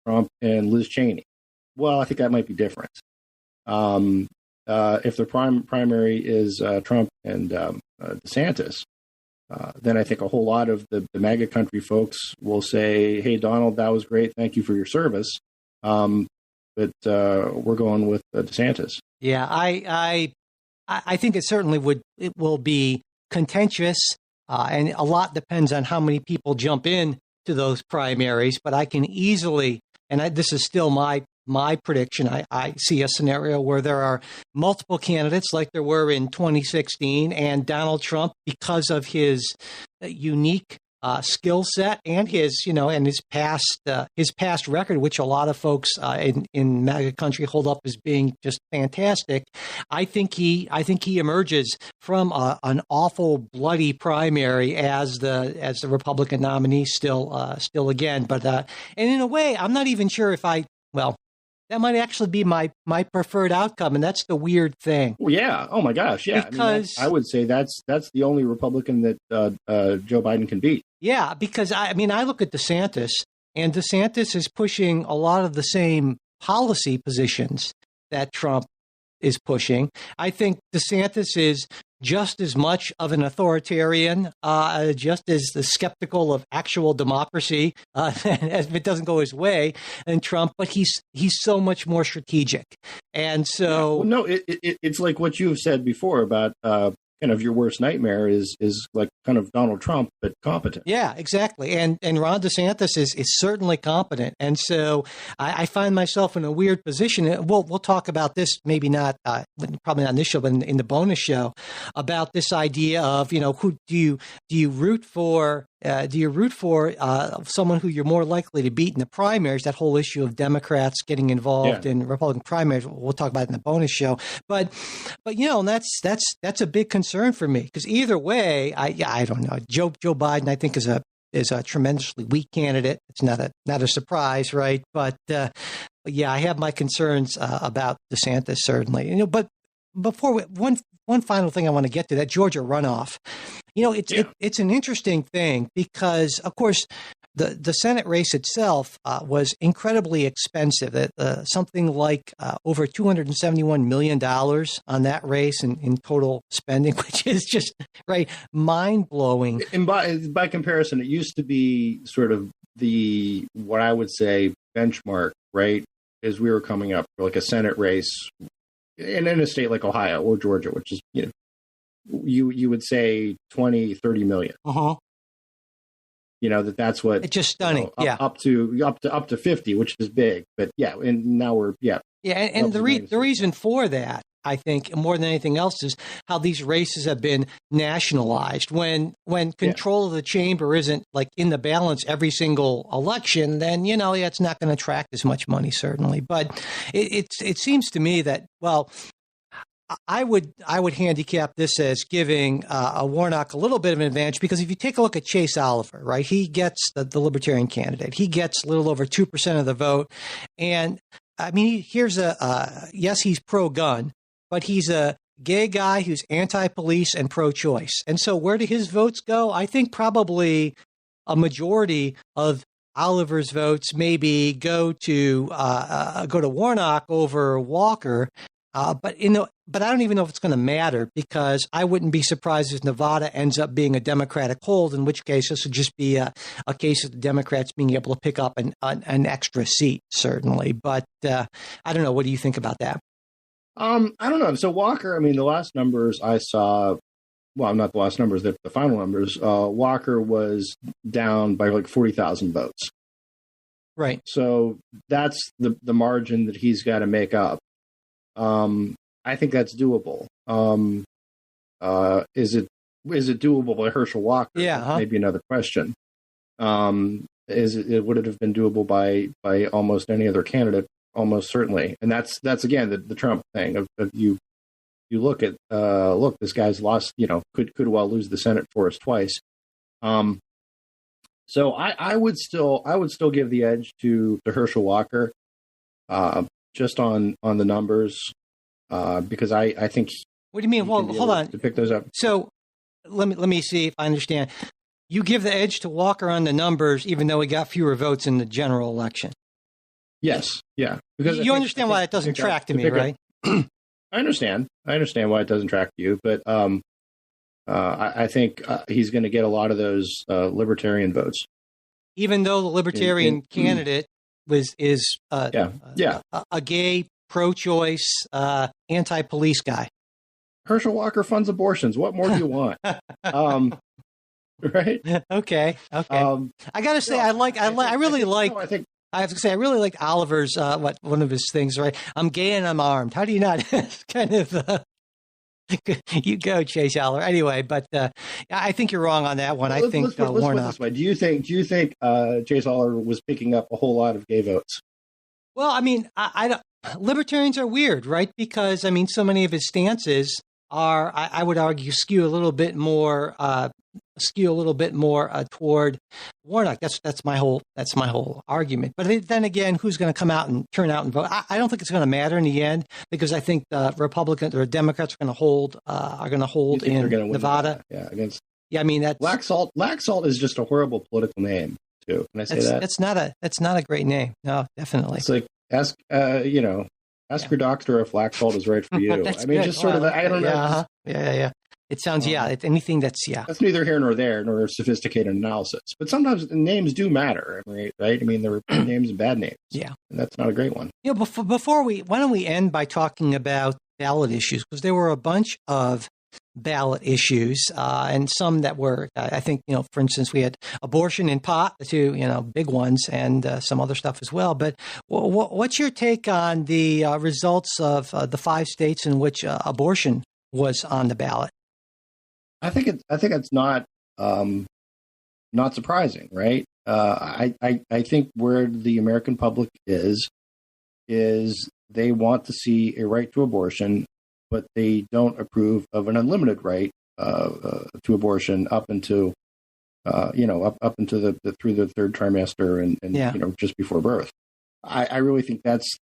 Trump and Liz Cheney, well, I think that might be different. If the primary is Trump and DeSantis, then I think a whole lot of the MAGA country folks will say, hey, Donald, that was great. Thank you for your service. But we're going with DeSantis. Yeah, I think it will be contentious, and a lot depends on how many people jump in to those primaries. But I can easily, and this is still my prediction, I see a scenario where there are multiple candidates like there were in 2016, and Donald Trump, because of his unique skill set and his past record, which a lot of folks in MAGA country hold up as being just fantastic. I think he emerges from an awful bloody primary as the Republican nominee still again. But and in a way, I'm not even sure if that might actually be my preferred outcome, and that's the weird thing. Well, yeah. Oh my gosh. Yeah. Because I would say that's the only Republican that Joe Biden can beat. Yeah, because I look at DeSantis, and DeSantis is pushing a lot of the same policy positions that Trump is pushing. I think DeSantis is just as much of an authoritarian, just as skeptical of actual democracy, if it doesn't go his way, than Trump. But he's so much more strategic, and so it's like what you have said before about kind of your worst nightmare is like kind of Donald Trump, but competent. Yeah, exactly. And Ron DeSantis is certainly competent. And so I find myself in a weird position. We'll talk about this, maybe not, probably not in this show, but in the bonus show, about this idea of, who do you root for? Do you root for someone who you're more likely to beat in the primaries? That whole issue of Democrats getting involved in Republican primaries. We'll talk about it in the bonus show. But that's a big concern for me, because either way, I don't know. Joe Biden, I think, is a tremendously weak candidate. It's not a surprise, right? But yeah, I have my concerns about DeSantis, certainly. But before one final thing I want to get to, that Georgia runoff. It's an interesting thing because, of course, the Senate race itself was incredibly expensive. Something like over $271 million on that race in total spending, which is just mind blowing. And by comparison, it used to be sort of what I would say benchmark, right? As we were coming up for like a Senate race, and in a state like Ohio or Georgia, which is you would say 20, 30 million. That's what it's just stunning. Up to 50, which is big. But yeah, and now we're and the reason for that, I think, more than anything else, is how these races have been nationalized. When control of the chamber isn't like in the balance every single election, then it's not going to attract as much money, certainly. But it seems to me that, well, I would handicap this as giving a Warnock a little bit of an advantage, because if you take a look at Chase Oliver, right, he gets the Libertarian candidate. He gets a little over 2% of the vote. And I mean, here's yes, he's pro-gun, but he's a gay guy who's anti-police and pro-choice. And so where do his votes go? I think probably a majority of Oliver's votes maybe go to Warnock over Walker. But I don't even know if it's going to matter, because I wouldn't be surprised if Nevada ends up being a Democratic hold, in which case this would just be a case of the Democrats being able to pick up an extra seat, certainly. But I don't know. What do you think about that? I don't know. So Walker, I mean, the last numbers I saw, well, not the last numbers, the final numbers, Walker was down by like 40,000 votes. Right. So that's the margin that he's got to make up. I think that's doable. Is it doable by Herschel Walker? Yeah, maybe another question. Would it have been doable by almost any other candidate? Almost certainly. And that's again the Trump thing of you look at this guy's lost, could well lose the Senate for us twice. So I would still give the edge to Herschel Walker, just on the numbers. Because I think. What do you mean? Well, hold on. To pick those up. So let me see if I understand. You give the edge to Walker on the numbers, even though he got fewer votes in the general election. Yes. Yeah. Because you understand why it doesn't track to me, right? I understand. I understand why it doesn't track to you, but I think he's going to get a lot of those libertarian votes. Even though the libertarian candidate is a gay, pro-choice, anti-police guy. Herschel Walker funds abortions. What more do you want? Right? Okay. I got to say, I really like Oliver's, one of his things, right? I'm gay and I'm armed. How do you not? Kind of, you go, Chase Oliver. Anyway, but I think you're wrong on that one. I think Warnock. Do you think Chase Oliver was picking up a whole lot of gay votes? Well, I mean, I don't. Libertarians are weird, right? Because I mean, so many of his stances are, I would argue, skew a little bit more toward Warnock. That's my whole argument. But then again, who's going to come out and turn out and vote? I don't think it's going to matter in the end, because I think Republicans or Democrats are going to hold in Nevada. Yeah, against. Yeah, I mean that's Black Salt. Black Salt is just a horrible political name too. Can I say that? That's not a great name. No, definitely. It's like. Ask your doctor if black salt is right for you. I mean, just sort of, I don't know. Yeah. It sounds, it's anything that's, That's neither here nor there, nor sophisticated analysis. But sometimes names do matter, right? I mean, there are good names and bad names. Yeah. And that's not a great one. Why don't we end by talking about ballot issues? Because there were a bunch of ballot issues, and some that were, I think, for instance, we had abortion and pot, the two, big ones, and some other stuff as well. But what's your take on the results of the 5 states in which abortion was on the ballot? I think it's not surprising, right? I think where the American public is they want to see a right to abortion, but they don't approve of an unlimited right to abortion up into up into the through the third trimester and just before birth. I really think that's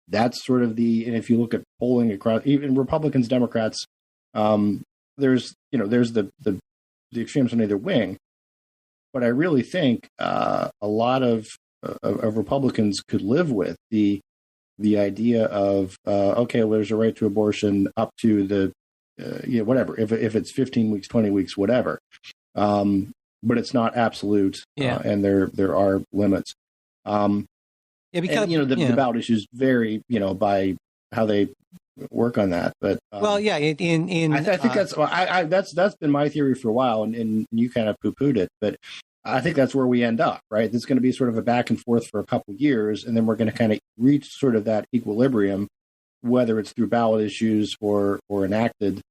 sort of and if you look at polling across even Republicans, Democrats, there's the extremes on either wing, but I really think a lot of Republicans could live with the idea of okay, well, there's a right to abortion up to the whatever, if it's 15 weeks, 20 weeks, whatever, but it's not absolute, and there are limits. Because the ballot issues vary, by how they work on that. But I think that's been my theory for a while, and you kind of poo-pooed it, but I think that's where we end up, right? It's going to be sort of a back and forth for a couple of years, and then we're going to kind of reach sort of that equilibrium whether it's through ballot issues or enacted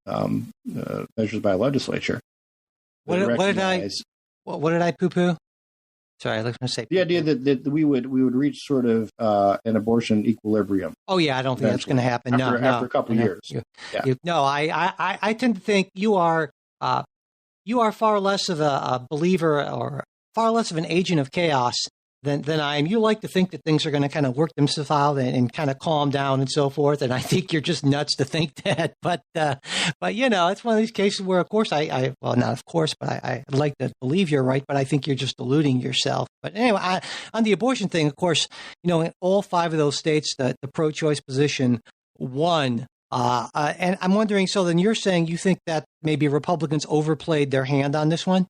measures by a legislature. What did I poo-poo? Sorry, I was going to say the idea that we would reach sort of an abortion equilibrium. Oh yeah, I don't think that's going to happen. After a couple of years. I tend to think you are far less of a believer or far less of an agent of chaos than I am. You like to think that things are going to kind of work themselves out and kind of calm down and so forth. And I think you're just nuts to think that. But it's one of these cases where, of course, not of course, but I'd like to believe you're right. But I think you're just deluding yourself. But anyway, on the abortion thing, of course, in all 5 of those states, the pro-choice position won. And I'm wondering, so then you're saying you think that maybe Republicans overplayed their hand on this one?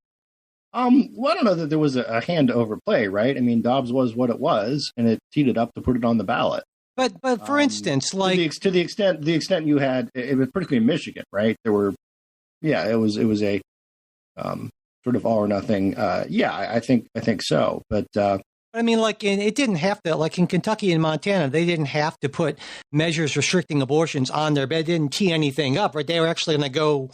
Well, I don't know that there was a hand to overplay, right? I mean, Dobbs was what it was, and it teed it up to put it on the ballot. But for instance, like to the extent you had, it was particularly in Michigan, right? There were, it was a sort of all or nothing. I think so, but. I mean, it didn't have to, like in Kentucky and Montana, they didn't have to put measures restricting abortions on there, but it didn't tee anything up, right? They were actually going to go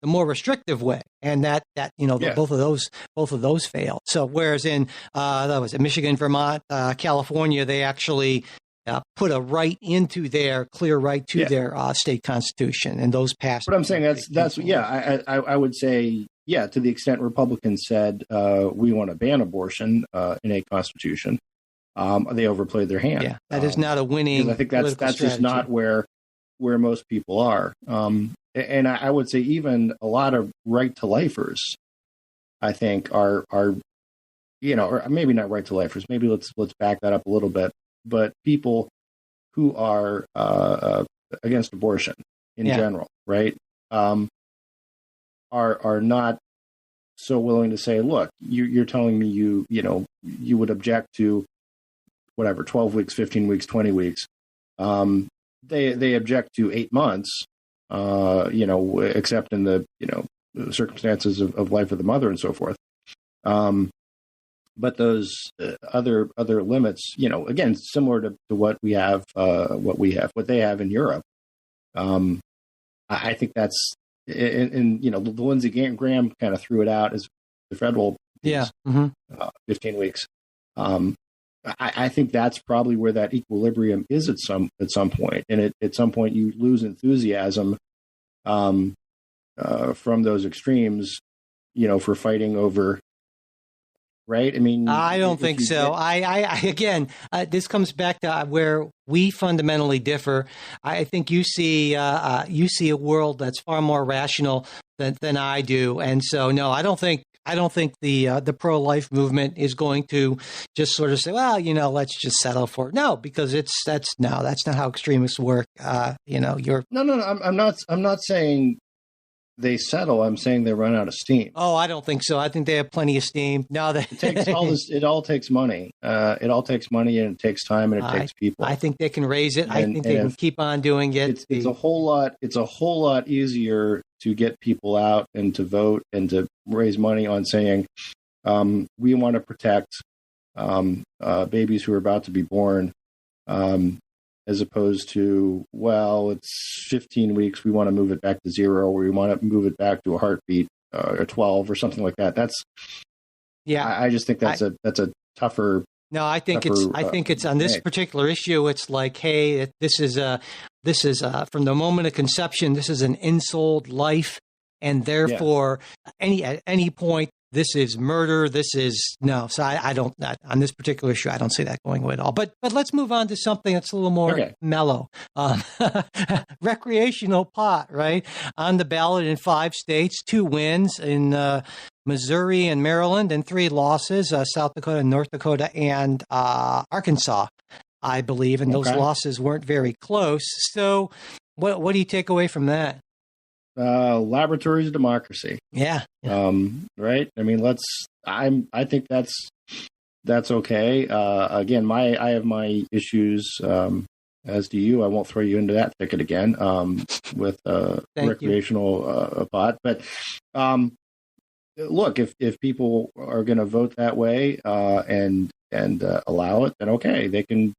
the more restrictive way, and both of those failed. So whereas in that was Michigan, Vermont, California, they actually put a right into their clear right to their state constitution, and those passed. But I'm saying I would say to the extent Republicans said we want to ban abortion in a constitution, they overplayed their hand. Yeah, that is not a winning. I think that's just not where most people are. And I would say even a lot of right to lifers, I think are or maybe not right to lifers. Maybe let's back that up a little bit. But people who are against abortion in general, right, are not so willing to say, look, you're telling me you would object to whatever 12 weeks, 15 weeks, 20 weeks. They object to 8 months. Except in the, circumstances of life of the mother and so forth. But those other limits, again, similar to what we have, what they have in Europe. I think that's, and the Lindsey Graham kind of threw it out as the federal piece, 15 weeks. I think that's probably where that equilibrium is at some point, and at some point you lose enthusiasm from those extremes, for fighting over. Right? I mean, I don't think so. I again, this comes back to where we fundamentally differ. I think you see a world that's far more rational than I do, and so no, I don't think the pro-life movement is going to just sort of say, well, let's just settle for it. No, because that's not how extremists work. You're I'm not saying they settle. I'm saying they run out of steam. Oh, I don't think so. I think they have plenty of steam. No, it takes all this. It all takes money. It all takes money, and it takes time, and it takes people. I think they can raise it. I think they can keep on doing it. It's a whole lot. It's a whole lot easier to get people out and to vote and to raise money on saying we want to protect babies who are about to be born. As opposed to, well, it's 15 weeks, we want to move it back to 0, or we want to move it back to a heartbeat, or 12, or something like that. I just think that's a tougher. No, I think it's on this particular issue. It's like, hey, this is from the moment of conception, this is an ensouled life, and therefore, at any point, this is murder. This is no. So I don't on this particular issue. I don't see that going away at all. But let's move on to something that's a little more mellow. Recreational pot, right, on the ballot in 5 states, 2 wins in Missouri and Maryland, and 3 losses: South Dakota, North Dakota, and Arkansas, I believe. And those losses weren't very close. So, what do you take away from that? Laboratories of democracy. Yeah. Right. I mean, I think that's okay. Again, I have my issues, as do you. I won't throw you into that thicket again, with recreational pot. But look, if people are going to vote that way, and allow it, then okay, they can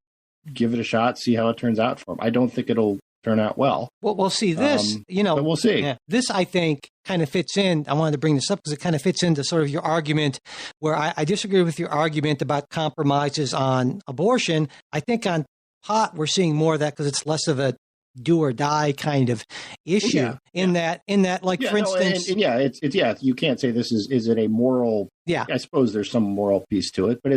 give it a shot, see how it turns out for them. I don't think it'll turn out well. Well, we'll see this, but we'll see. Yeah, this, I think, kind of fits in. I wanted to bring this up because it kind of fits into sort of your argument where I disagree with your argument about compromises on abortion. I think on pot, we're seeing more of that because it's less of a do or die kind of issue in that, like, for instance, you can't say is it a moral, I suppose there's some moral piece to it, but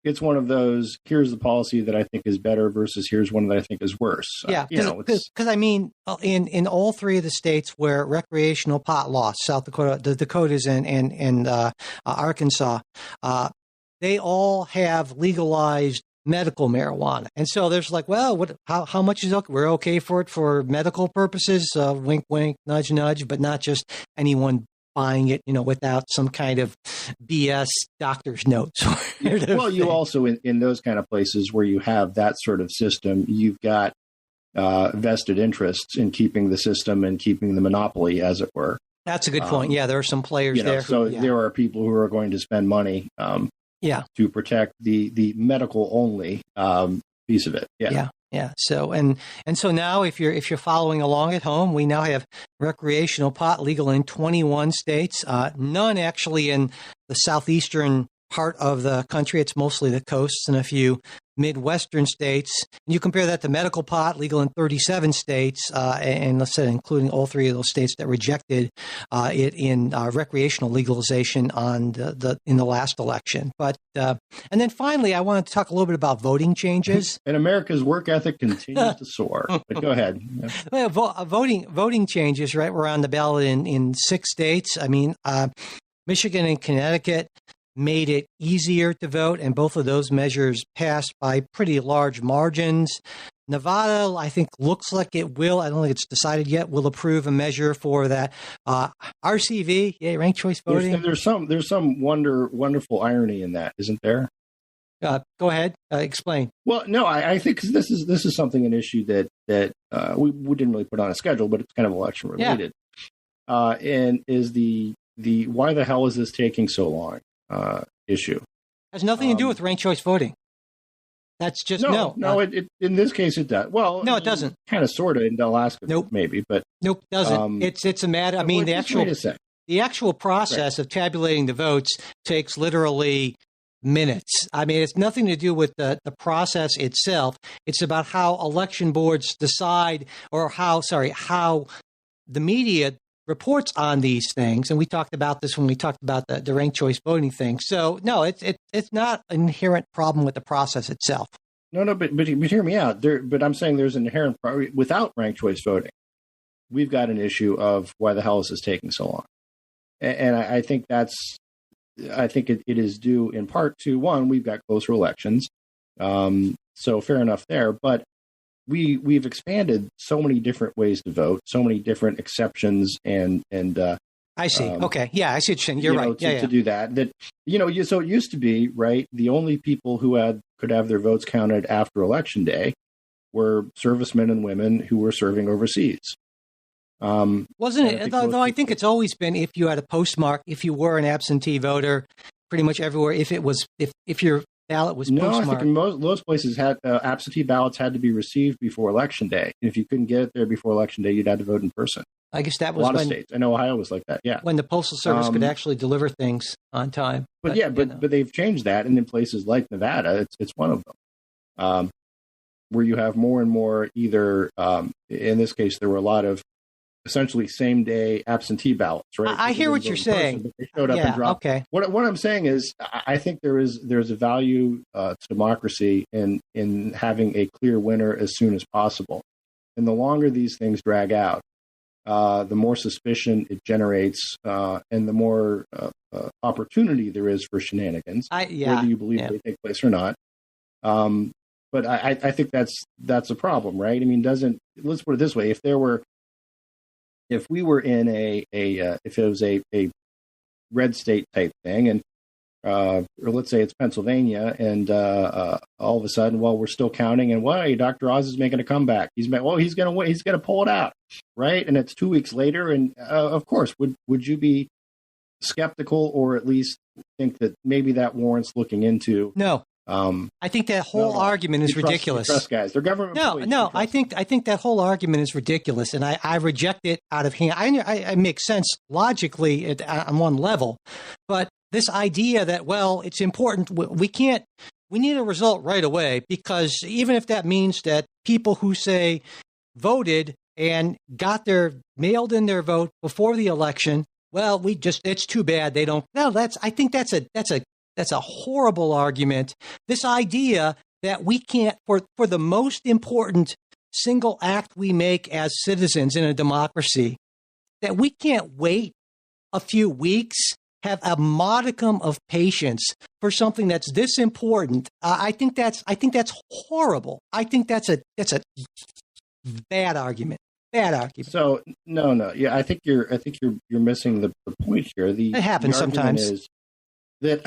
it's one of those, here's the policy that I think is better versus here's one that I think is worse. Because I mean, in all three of the states where recreational pot law, South Dakota, the Dakotas and Arkansas, they all have legalized medical marijuana. And so there's like, well, how much is okay? We're okay for it for medical purposes, wink, wink, nudge, nudge, but not just anyone buying it, without some kind of BS doctor's notes. Well, you also, in those kind of places where you have that sort of system, you've got vested interests in keeping the system and keeping the monopoly, as it were. That's a good point. Yeah, there are some players there. There are people who are going to spend money to protect the medical only piece of it. Yeah. So so now if you're following along at home, we now have recreational pot legal in 21 states, none actually in the southeastern part of the country. It's mostly the coasts and a few Midwestern states. And you compare that to medical pot legal in 37 states, and let's say including all three of those states that rejected it in recreational legalization in the last election. But and then finally, I want to talk a little bit about voting changes. And America's work ethic continues to soar. But go ahead. Well, voting changes, right? We're on the ballot in 6 states. I mean, Michigan and Connecticut made it easier to vote, and both of those measures passed by pretty large margins. Nevada, I think, looks like it will. I don't think it's decided yet. Will approve a measure for that RCV, ranked choice voting. There's some wonderful irony in that, isn't there? Go ahead, explain. Well, no, I think this is an issue that we didn't really put on a schedule, but it's kind of election related, and is the why the hell is this taking so long? Issue has nothing to do with ranked choice voting. That's just no. It in this case it does. Well, no, it doesn't. Kind of, sort of in Alaska, maybe, but nope, doesn't. It's a matter. I mean, the actual process of tabulating the votes takes literally minutes. I mean, it's nothing to do with the process itself. It's about how election boards decide, or how the media reports on these things, and we talked about this when we talked about the ranked choice voting thing. So no, it's not an inherent problem with the process itself. No, but hear me out. But I'm saying there's an inherent problem without ranked choice voting. We've got an issue of why the hell is this taking so long, and I think it is due in part to, one, we've got closer elections, so fair enough there, but we've expanded so many different ways to vote, so many different exceptions, and I see. Okay, yeah, I see what you're saying. You're right. To do that, so it used to be, right, the only people who could have their votes counted after election day were servicemen and women who were serving overseas. Wasn't it? Though I think it's always been, if you had a postmark, if you were an absentee voter, pretty much everywhere. If your ballot was postmarked. No, I think most places had absentee ballots had to be received before election day. And if you couldn't get it there before election day, you'd have to vote in person. I guess that was a lot of states. I know Ohio was like that. Yeah, when the Postal Service could actually deliver things on time. But they've changed that, and in places like Nevada, it's one of them, where you have more and more either. In this case, there were a lot of essentially same day absentee ballots, right? I hear what you're saying. But they showed up and dropped. Okay. What I'm saying is, I think there's a value to democracy in having a clear winner as soon as possible. And the longer these things drag out, the more suspicion it generates, and the more opportunity there is for shenanigans, whether you believe they take place or not. But I think that's a problem, right? I mean, let's put it this way: if we were in if it was a red state type thing, and or let's say it's Pennsylvania, and all of a sudden, we're still counting, and Dr. Oz is making a comeback. He's going to win. He's going to pull it out, right? And it's 2 weeks later, and of course, would you be skeptical, or at least think that maybe that warrants looking into? No. I think that whole argument is ridiculous. Trust guys. They're government employees. No. I think that whole argument is ridiculous, and I reject it out of hand. I make sense logically on one level, but this idea that, well, it's important, we need a result right away, because even if that means that people who say voted and mailed in their vote before the election, well, it's too bad they don't. No, I think that's a horrible argument. This idea that we can't, for the most important single act we make as citizens in a democracy, that we can't wait a few weeks, have a modicum of patience for something that's this important. I think that's horrible. I think that's a bad argument. Bad argument. So no. Yeah, I think you're missing the point here. It happens sometimes. Is that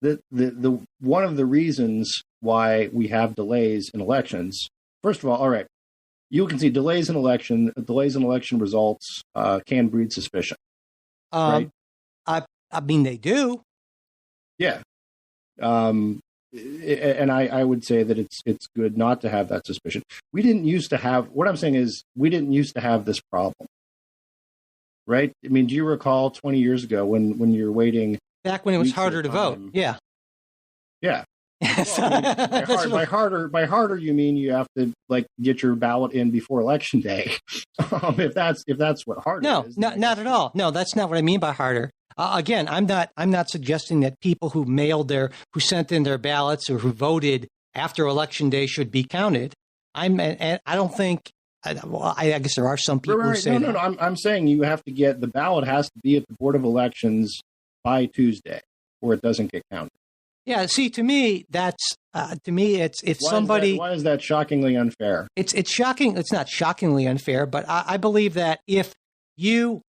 the one of the reasons why we have delays in elections. First of all right, you can see delays in election results can breed suspicion. Right? I mean, they do. Yeah. And I would say that it's good not to have that suspicion. We didn't used to have. What I'm saying is, we didn't used to have this problem. Right? I mean, do you recall 20 years ago when you're waiting? Back when it was harder to vote. Yeah. Yeah. Well, I mean, by harder, you mean you have to get your ballot in before election day. If that's what harder is. No, not at all. No, that's not what I mean by harder. Again, I'm not suggesting that people who sent in their ballots or who voted after election day should be counted. I don't think. Well, I guess there are some people who say no. I'm saying you have to get the ballot has to be at the Board of Elections by Tuesday, or it doesn't get counted. Yeah. See, to me, it's if somebody. Why is that shockingly unfair? It's shocking. It's not shockingly unfair, but I believe that if you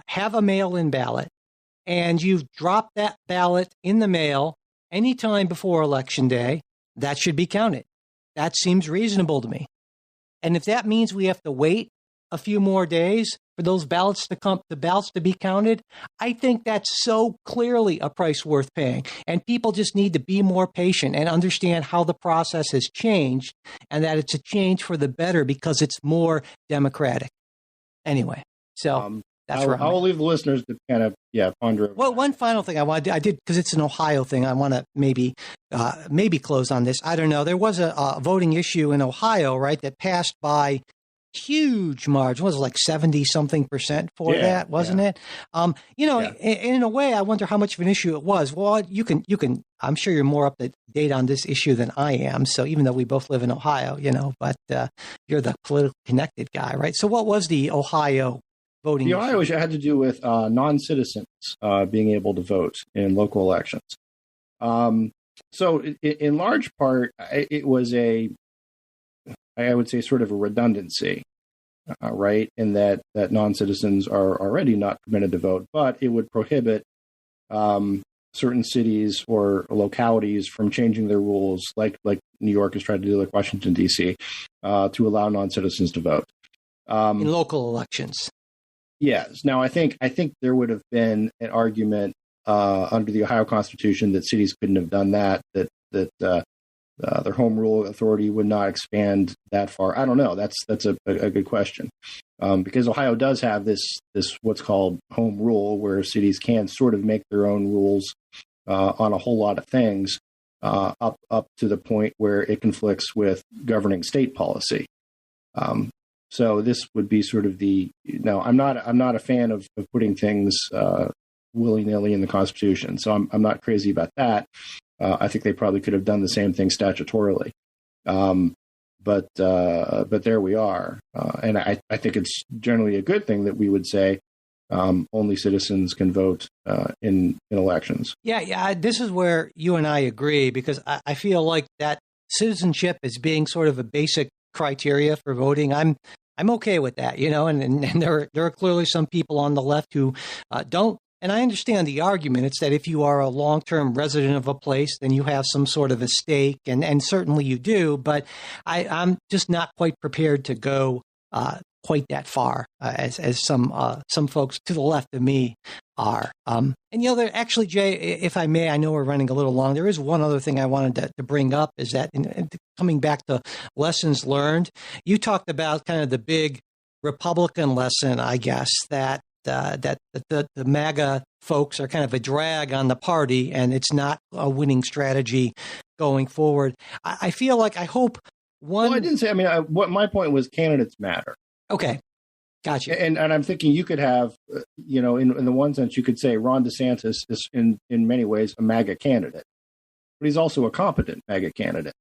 have a mail-in ballot and you've dropped that ballot in the mail anytime before Election Day, that should be counted. That seems reasonable to me. And if that means we have to wait a few more days for those ballots to be counted, I think that's so clearly a price worth paying. And people just need to be more patient and understand how the process has changed, and that it's a change for the better because it's more democratic. Anyway, so that's where I'll leave the listeners to kind of ponder. Well, one final thing I did because it's an Ohio thing. I want to maybe close on this. I don't know. There was a voting issue in Ohio, right, that passed by huge margin. Was it like 70-something% for that, wasn't it? In a way, I wonder how much of an issue it was. Well, you can. I'm sure you're more up to date on this issue than I am. So even though we both live in Ohio, but you're the politically connected guy, right? So what was the Ohio voting issue? The Ohio issue had to do with non-citizens being able to vote in local elections. So in large part, it was I would say sort of a redundancy, right? In that non-citizens are already not permitted to vote, but it would prohibit certain cities or localities from changing their rules, like New York is trying to do, like Washington, D.C., to allow non-citizens to vote. In local elections. Yes. Now, I think there would have been an argument under the Ohio Constitution that cities couldn't have done that their home rule authority would not expand that far. I don't know. That's a good question, because Ohio does have this what's called home rule, where cities can sort of make their own rules on a whole lot of things, up to the point where it conflicts with governing state policy. So this would be sort of I'm not a fan of putting things willy-nilly in the Constitution. So I'm not crazy about that. I think they probably could have done the same thing statutorily. But there we are. And I think it's generally a good thing that we would say only citizens can vote in elections. Yeah. This is where you and I agree, because I feel like that citizenship as being sort of a basic criteria for voting. I'm okay with that, and there are clearly some people on the left who don't. And I understand the argument. It's that if you are a long-term resident of a place, then you have some sort of a stake, and certainly you do. But I'm just not quite prepared to go quite that far as some folks to the left of me are. And there actually, Jay, if I may, I know we're running a little long. There is one other thing I wanted to bring up is that coming back to lessons learned, you talked about kind of the big Republican lesson, I guess, that the MAGA folks are kind of a drag on the party and it's not a winning strategy going forward. I feel like I hope one. Well, I didn't say. I mean, what my point was, candidates matter. Okay, gotcha. And I'm thinking you could have, in the one sense, you could say Ron DeSantis is in many ways a MAGA candidate, but he's also a competent MAGA candidate.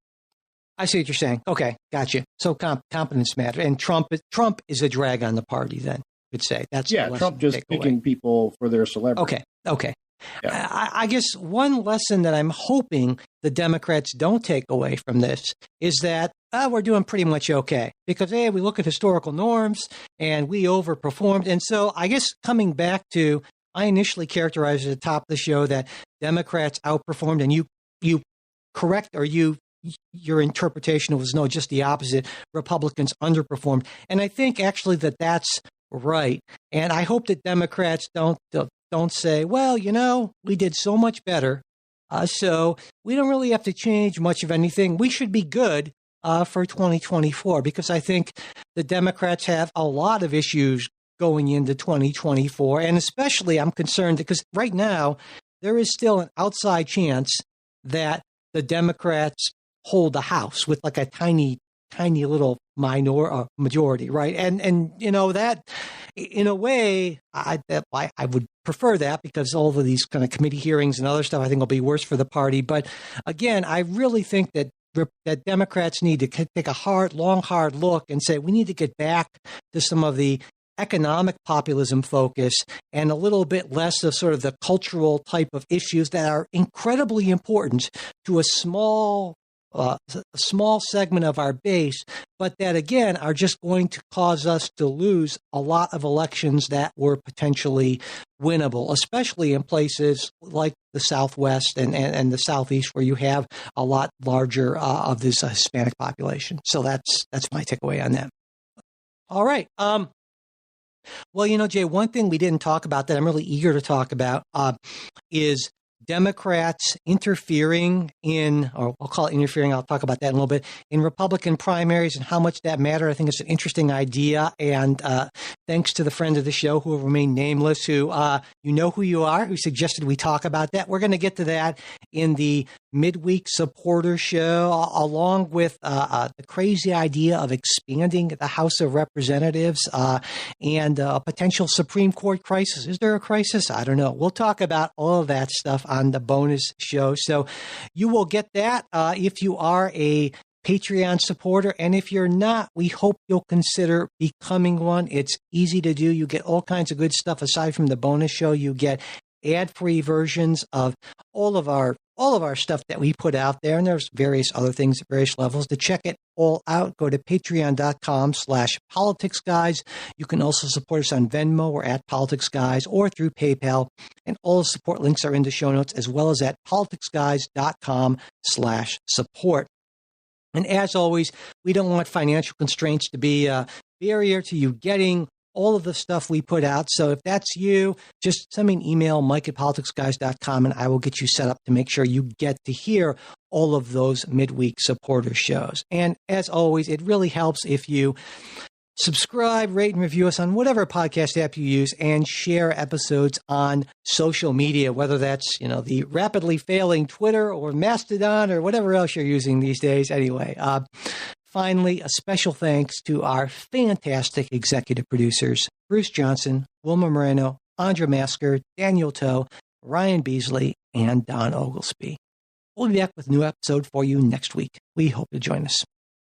I see what you're saying. Okay, gotcha. So competence matters, and Trump is a drag on the party. Then would say that's Trump just picking people for their celebrity. Okay. Yeah. I guess one lesson that I'm hoping the Democrats don't take away from this is that we're doing pretty much okay because, we look at historical norms and we overperformed. And so I guess coming back to, I initially characterized at the top of the show that Democrats outperformed and you correct or your interpretation was no, just the opposite. Republicans underperformed. And I think actually that's right. And I hope that Democrats don't say, well, we did so much better, so we don't really have to change much of anything. We should be good for 2024, because I think the Democrats have a lot of issues going into 2024. And especially I'm concerned because right now there is still an outside chance that the Democrats hold the House with like a tiny little majority, right? And that in a way, I would prefer that because all of these kind of committee hearings and other stuff I think will be worse for the party. But again, I really think that Democrats need to take a hard look and say we need to get back to some of the economic populism focus and a little bit less of sort of the cultural type of issues that are incredibly important to a small segment of our base, but that again are just going to cause us to lose a lot of elections that were potentially winnable, especially in places like the Southwest and the Southeast, where you have a lot larger of this Hispanic population. So that's my takeaway on that. All right. Well, Jay, one thing we didn't talk about that I'm really eager to talk about is Democrats interfering or I'll call it interfering, I'll talk about that in a little bit, in Republican primaries and how much that mattered. I think it's an interesting idea. And thanks to the friend of the show who will remain nameless, who you know who you are, who suggested we talk about that. We're going to get to that in the midweek supporter show, along with the crazy idea of expanding the House of Representatives and a potential Supreme Court crisis. Is there a crisis? I don't know. We'll talk about all of that stuff on the bonus show. So you will get that if you are a Patreon supporter. And if you're not, we hope you'll consider becoming one. It's easy to do. You get all kinds of good stuff aside from the bonus show. You get ad-free versions of all of our stuff that we put out there. And there's various other things at various levels. To check it all out, go to patreon.com/politicsguys. You can also support us on Venmo or at politicsguys or through PayPal. And all the support links are in the show notes, as well as at politicsguys.com/support. And as always, we don't want financial constraints to be a barrier to you getting all of the stuff we put out. So if that's you, just send me an email, mike@politicsguys.com, and I will get you set up to make sure you get to hear all of those midweek supporter shows. And as always, it really helps if you subscribe, rate, and review us on whatever podcast app you use, and share episodes on social media, whether that's, the rapidly failing Twitter or Mastodon or whatever else you're using these days. Anyway, finally, a special thanks to our fantastic executive producers, Bruce Johnson, Wilma Moreno, Andra Masker, Daniel Toe, Ryan Beasley, and Don Oglesby. We'll be back with a new episode for you next week. We hope to join us.